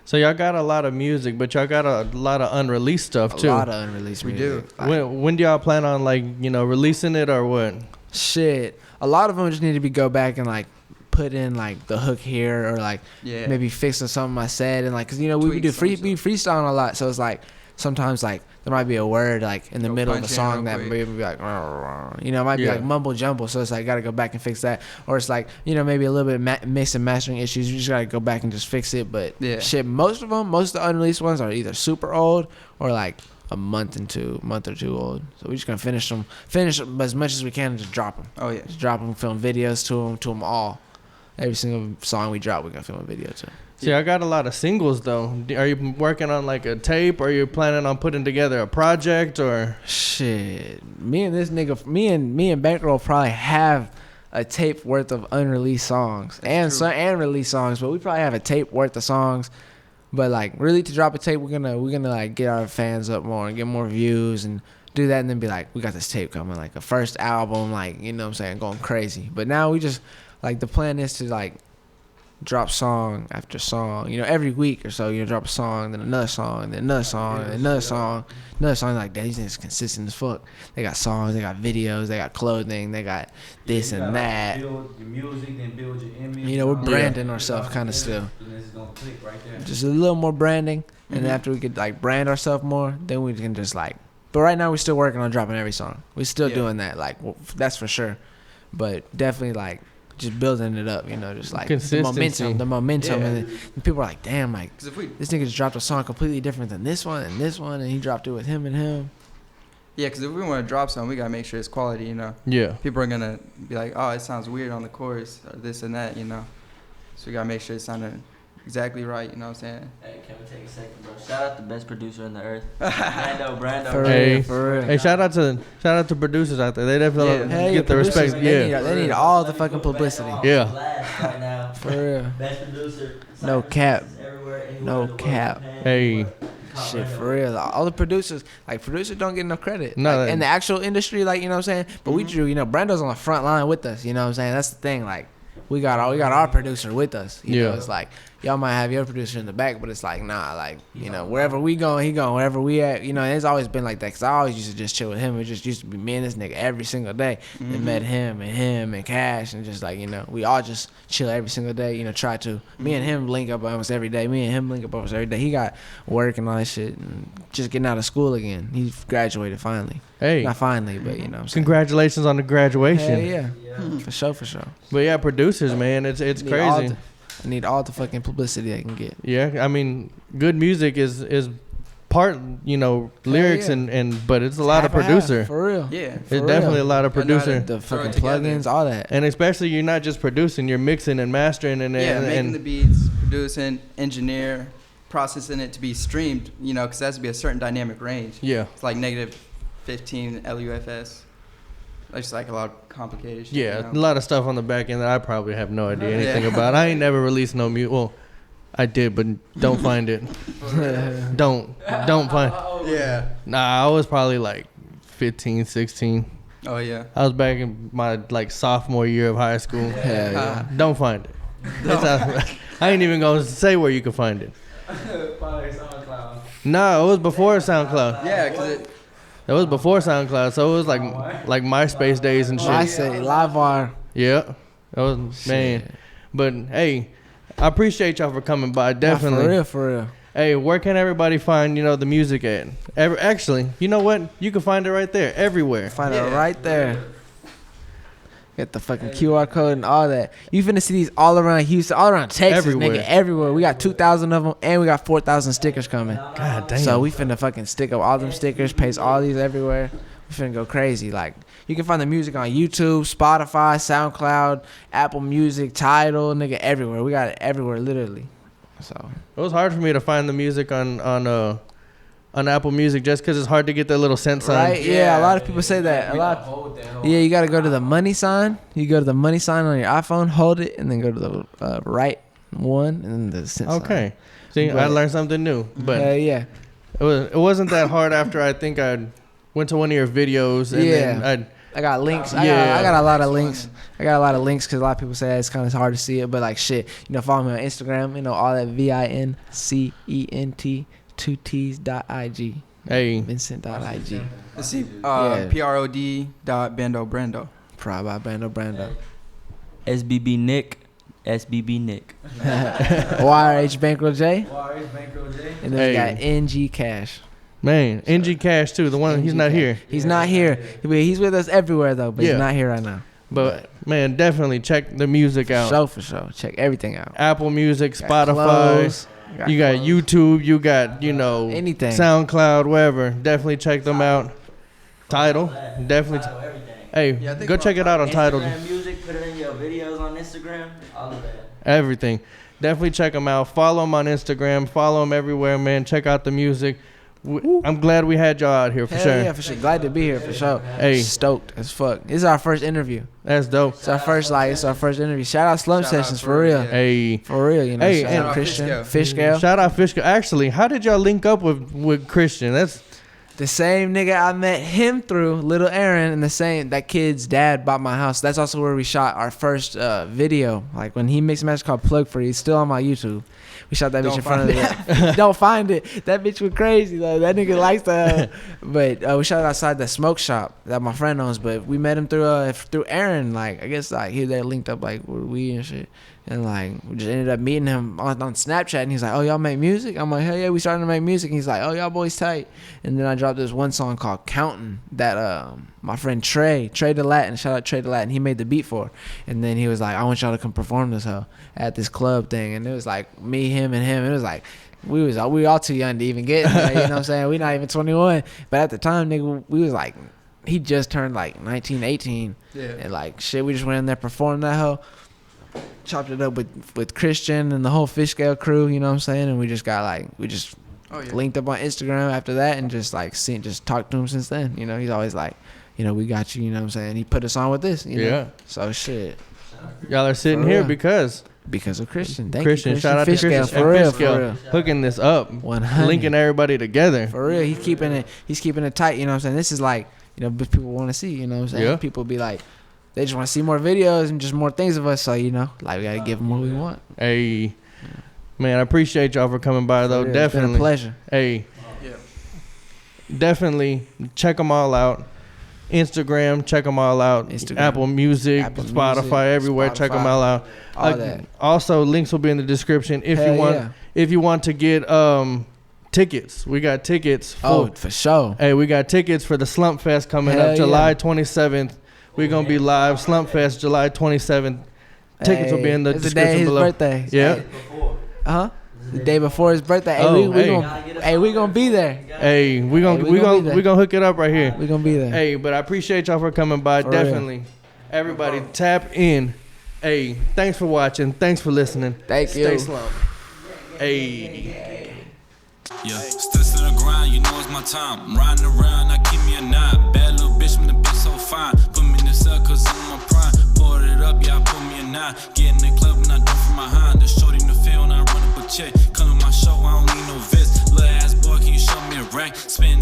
So y'all got a lot of music, but y'all got a lot of unreleased stuff too. A lot of unreleased We music. do. Like, When do y'all plan on like releasing it or what? shit. A lot of them just need to go back and like put in like the hook here or like Yeah. maybe fixing something I said and like because we Tweak do some we freestyling a lot, so it's like sometimes like there might be a word like in the Go middle of a punch in song real that quick. maybe be like it might be Yeah. like mumble jumble, so it's like gotta go back and fix that, or it's like maybe a little bit mix and mastering issues, you just gotta go back and just fix it. But Yeah. shit, most of the unreleased ones are either super old or like a month or two old, so we just gonna finish them as much as we can and just drop them. Oh yeah. Just drop them, film videos to them all. Every single song we drop, we're gonna film a video to. See, I got a lot of singles though. Are you working on like a tape, or are you planning on putting together a project, or? Shit, me and Bankroll probably have a tape worth of unreleased songs and released songs, but we probably have a tape worth of songs. But like really to drop a tape, we're gonna like get our fans up more and get more views and do that, and then be like, we got this tape coming, like a first album, like what I'm saying, going crazy. But now we just like the plan is to like drop song after song, every week or so, drop a song, then another song, then another song, then another song, like that. These niggas consistent as fuck. They got songs, they got videos, they got clothing, they got this and that. Build your music, then build your image. We're branding ourselves kind of still. And it's gonna click right there. Just a little more branding, and after we could like brand ourselves more, then we can just like. But right now we're still working on dropping every song. We're still doing that, like that's for sure. But definitely like. Just building it up, just like Consistency. the momentum, Yeah. and people are like, damn, like 'Cause if we this nigga just dropped a song completely different than this one, and he dropped it with him and him. Yeah, because if we want to drop something, we gotta make sure it's quality. Yeah. People are gonna be like, oh, it sounds weird on the chorus or this and that. So we gotta make sure it sounded exactly right. You know what I'm saying? Hey, can we take a second, bro? Shout out the best producer in the earth, Bando Brando. For Hey. real, for real. Hey, shout out to producers out there. They definitely Yeah. Hell yeah, get the respect. producers, Yeah. they need all the fucking publicity. Yeah. Right now. For real. Best producer. No cap. Everywhere, No anywhere in the world. cap. Hey. Shit, for real. All the producers don't get enough credit. No, Like, in the actual industry, like, what I'm saying? But we drew, Brando's on the front line with us, what I'm saying? That's the thing, like, we got our producer with us. You know, it's like, y'all might have your producer in the back, but it's like, nah, like, wherever we going, he going. Wherever we at, and it's always been like that. Because I always used to just chill with him. It just used to be me and this nigga every single day. And met him and Cash. And just like, we all just chill every single day, try to. Me and him link up almost every day. He got work and all that shit. And just getting out of school again. He graduated finally. Hey. Not finally, but what I'm saying. Congratulations on the graduation. Hell yeah. For sure. But yeah, producers, man, it's crazy. I need all the fucking publicity I can get. Yeah, I mean, good music is part, lyrics yeah. and but it's a lot of Half and half, producer. for real. Yeah. It's definitely a lot of I know how to producer. The Throw it fucking together. plugins, all that. And especially you're not just producing, you're mixing and mastering and Yeah, and, making and the beats, producing, engineer, processing it to be streamed. Because that has to be a certain dynamic range. yeah. It's like negative 15 LUFS. It's just like a lot of complicated shit. Yeah, a lot of stuff on the back end that I probably have no idea anything about. I ain't never released no music. Well, I did, but don't find it. don't find. Yeah. Nah, I was probably like 15, 16. Oh yeah. I was back in my like sophomore year of high school. Hell yeah. Don't find it. I ain't even gonna say where you can find it. Probably SoundCloud. No, it was before SoundCloud. Yeah, because It was before SoundCloud, so it was like MySpace days and shit. I say Livewire. Yeah, that was man. But hey, I appreciate y'all for coming by. Definitely. Nah, for real. Hey, where can everybody find the music at? Actually, you know what? You can find it right there, everywhere. Find it right there. Get the fucking QR code and all that. You finna see these all around Houston, all around Texas, Everywhere. nigga, everywhere. We got 2,000 of them, and we got 4,000 stickers coming. God damn. So we finna fucking stick up all them stickers, paste all these everywhere. We finna go crazy. Like, you can find the music on YouTube, Spotify, SoundCloud, Apple Music, Tidal, nigga, everywhere. We got it everywhere, literally. So It was hard for me to find the music on Apple Music just because it's hard to get that little cent sign. right, yeah, a lot of people say that. Yeah, you gotta go to the money sign. You go to the money sign on your iPhone, hold it, and then go to the right one, and then the cent sign. Okay. See, I But- learned something new. But yeah. it wasn't that hard after I think I went to one of your videos and then I got links. Yeah. I got a lot of links. I got a lot of links because a lot of people say it's kind of hard to see it, but like shit, follow me on Instagram. All that Vincent 2Ts.ig. Hey, Vincent.ig. Let's see. Yeah. Bando Brando. Proud by Bando Brando. SBB Nick. SBB Nick. YRH Bankroll J. YRH Bankroll J. And then we got NG Cash. man, NG Cash too. The one he's NG not Cash. here, He's not here. He's with us everywhere though, but Yeah. he's not here right now. but man, definitely check the music out. For sure. Check everything out. Apple Music, Got Spotify. clothes, You got clothes. YouTube. You got Anything. SoundCloud, wherever. Definitely check them out. Tidal, definitely. Everything. Hey, Yeah, I think go we're check it out on Tidal. Instagram music, put it in your videos on Instagram, all of that. Everything. Definitely check them out. Follow them on Instagram. Follow them everywhere, man. Check out the music. I'm glad we had y'all out here for Hell sure. yeah, for sure. Glad to be here for sure. Hey. Stoked as fuck. This is our first interview. That's dope. It's our first interview. Shout out SlumpedSessions for real. yeah. Hey, For real, Hey, Shout and- out Christian, Fishscale. Fishscale. shout out Fishka. Actually, how did y'all link up with Christian? That's The same nigga I met him through, Little Aaron, and that kid's dad bought my house. That's also where we shot our first video. Like when he mixed a match called Plug For You. It's still on my YouTube. We shot that bitch in front of it. Don't find it. That bitch was crazy though. That nigga likes to. But we shot it outside the smoke shop that my friend owns. But we met him through Aaron. Like I guess like he they linked up like with we and shit. And like we just ended up meeting him on Snapchat, and he's like, "Oh, y'all make music?" I'm like, "Hell yeah, we starting to make music." And he's like, "Oh, y'all boys tight." And then I dropped this one song called "Countin'" that my friend Trey the Latin, shout out Trey the Latin, he made the beat for. And then he was like, "I want y'all to come perform this hoe at this club thing." And it was like me, him, and him. It was like we were all too young to even get in there, you know what I'm saying? We not even 21, but at the time, nigga, we was like, he just turned like 19, 18, Yeah. and like shit, we just went in there, performed that hoe. Chopped it up with Christian and the whole Fishscale crew, you know what I'm saying? And we just got Oh yeah. linked up on Instagram after that and just talked to him since then. He's always like, we got you, you know what I'm saying? He put us on with this, you know? Yeah. So shit. y'all are sitting For here real. because Because of Christian. Thank Christian. you, Shout out to Fishscale, Christian for and real, Fishscale for real. hooking this up, 100. linking everybody together. For real. He's keeping it tight, you know what I'm saying? This is like, people want to see, you know what I'm saying? Yeah. People be like, they just want to see more videos and just more things of us. So, like, we got to give them what we want. Hey, man, I appreciate y'all for coming by though. For real. It's been Definitely. a pleasure. Hey, Yeah. definitely check them all out. Instagram, check them all out. Instagram. Apple Music, Apple Spotify, Music, everywhere. Check them Spotify, all out. All that. Also, links will be in the description if Hell you want. yeah. If you want to get tickets, we got tickets. Oh, for sure. Hey, we got tickets for the Slump Fest coming Hell up July yeah. 27th. We're gonna be live Slump Fest July 27th. Tickets will be in the It's the day of description his below. birthday. Yeah. The day before his birthday. Hey, Oh, we gonna be there. Hey, we gonna we gonna be there. we gonna hook it up right here. We gonna be there. Hey, but I appreciate y'all for coming by. For real. Definitely. Everybody tap in. Hey, thanks for watching. Thanks for listening. Thank Stay you. slump. Hey. Yeah, steps to the grind, you know it's my time. I'm riding around, I keep me a 9. Bad little bitch, when the bitch so fine. Put me in the cell, cause I'm my prime. Poured it up, yeah, I put me a 9. Get in the club and I do from behind. The shorty in the field and I run up a check. Come to my show, I don't need no vest. Little ass boy, can you show me a rack? Spend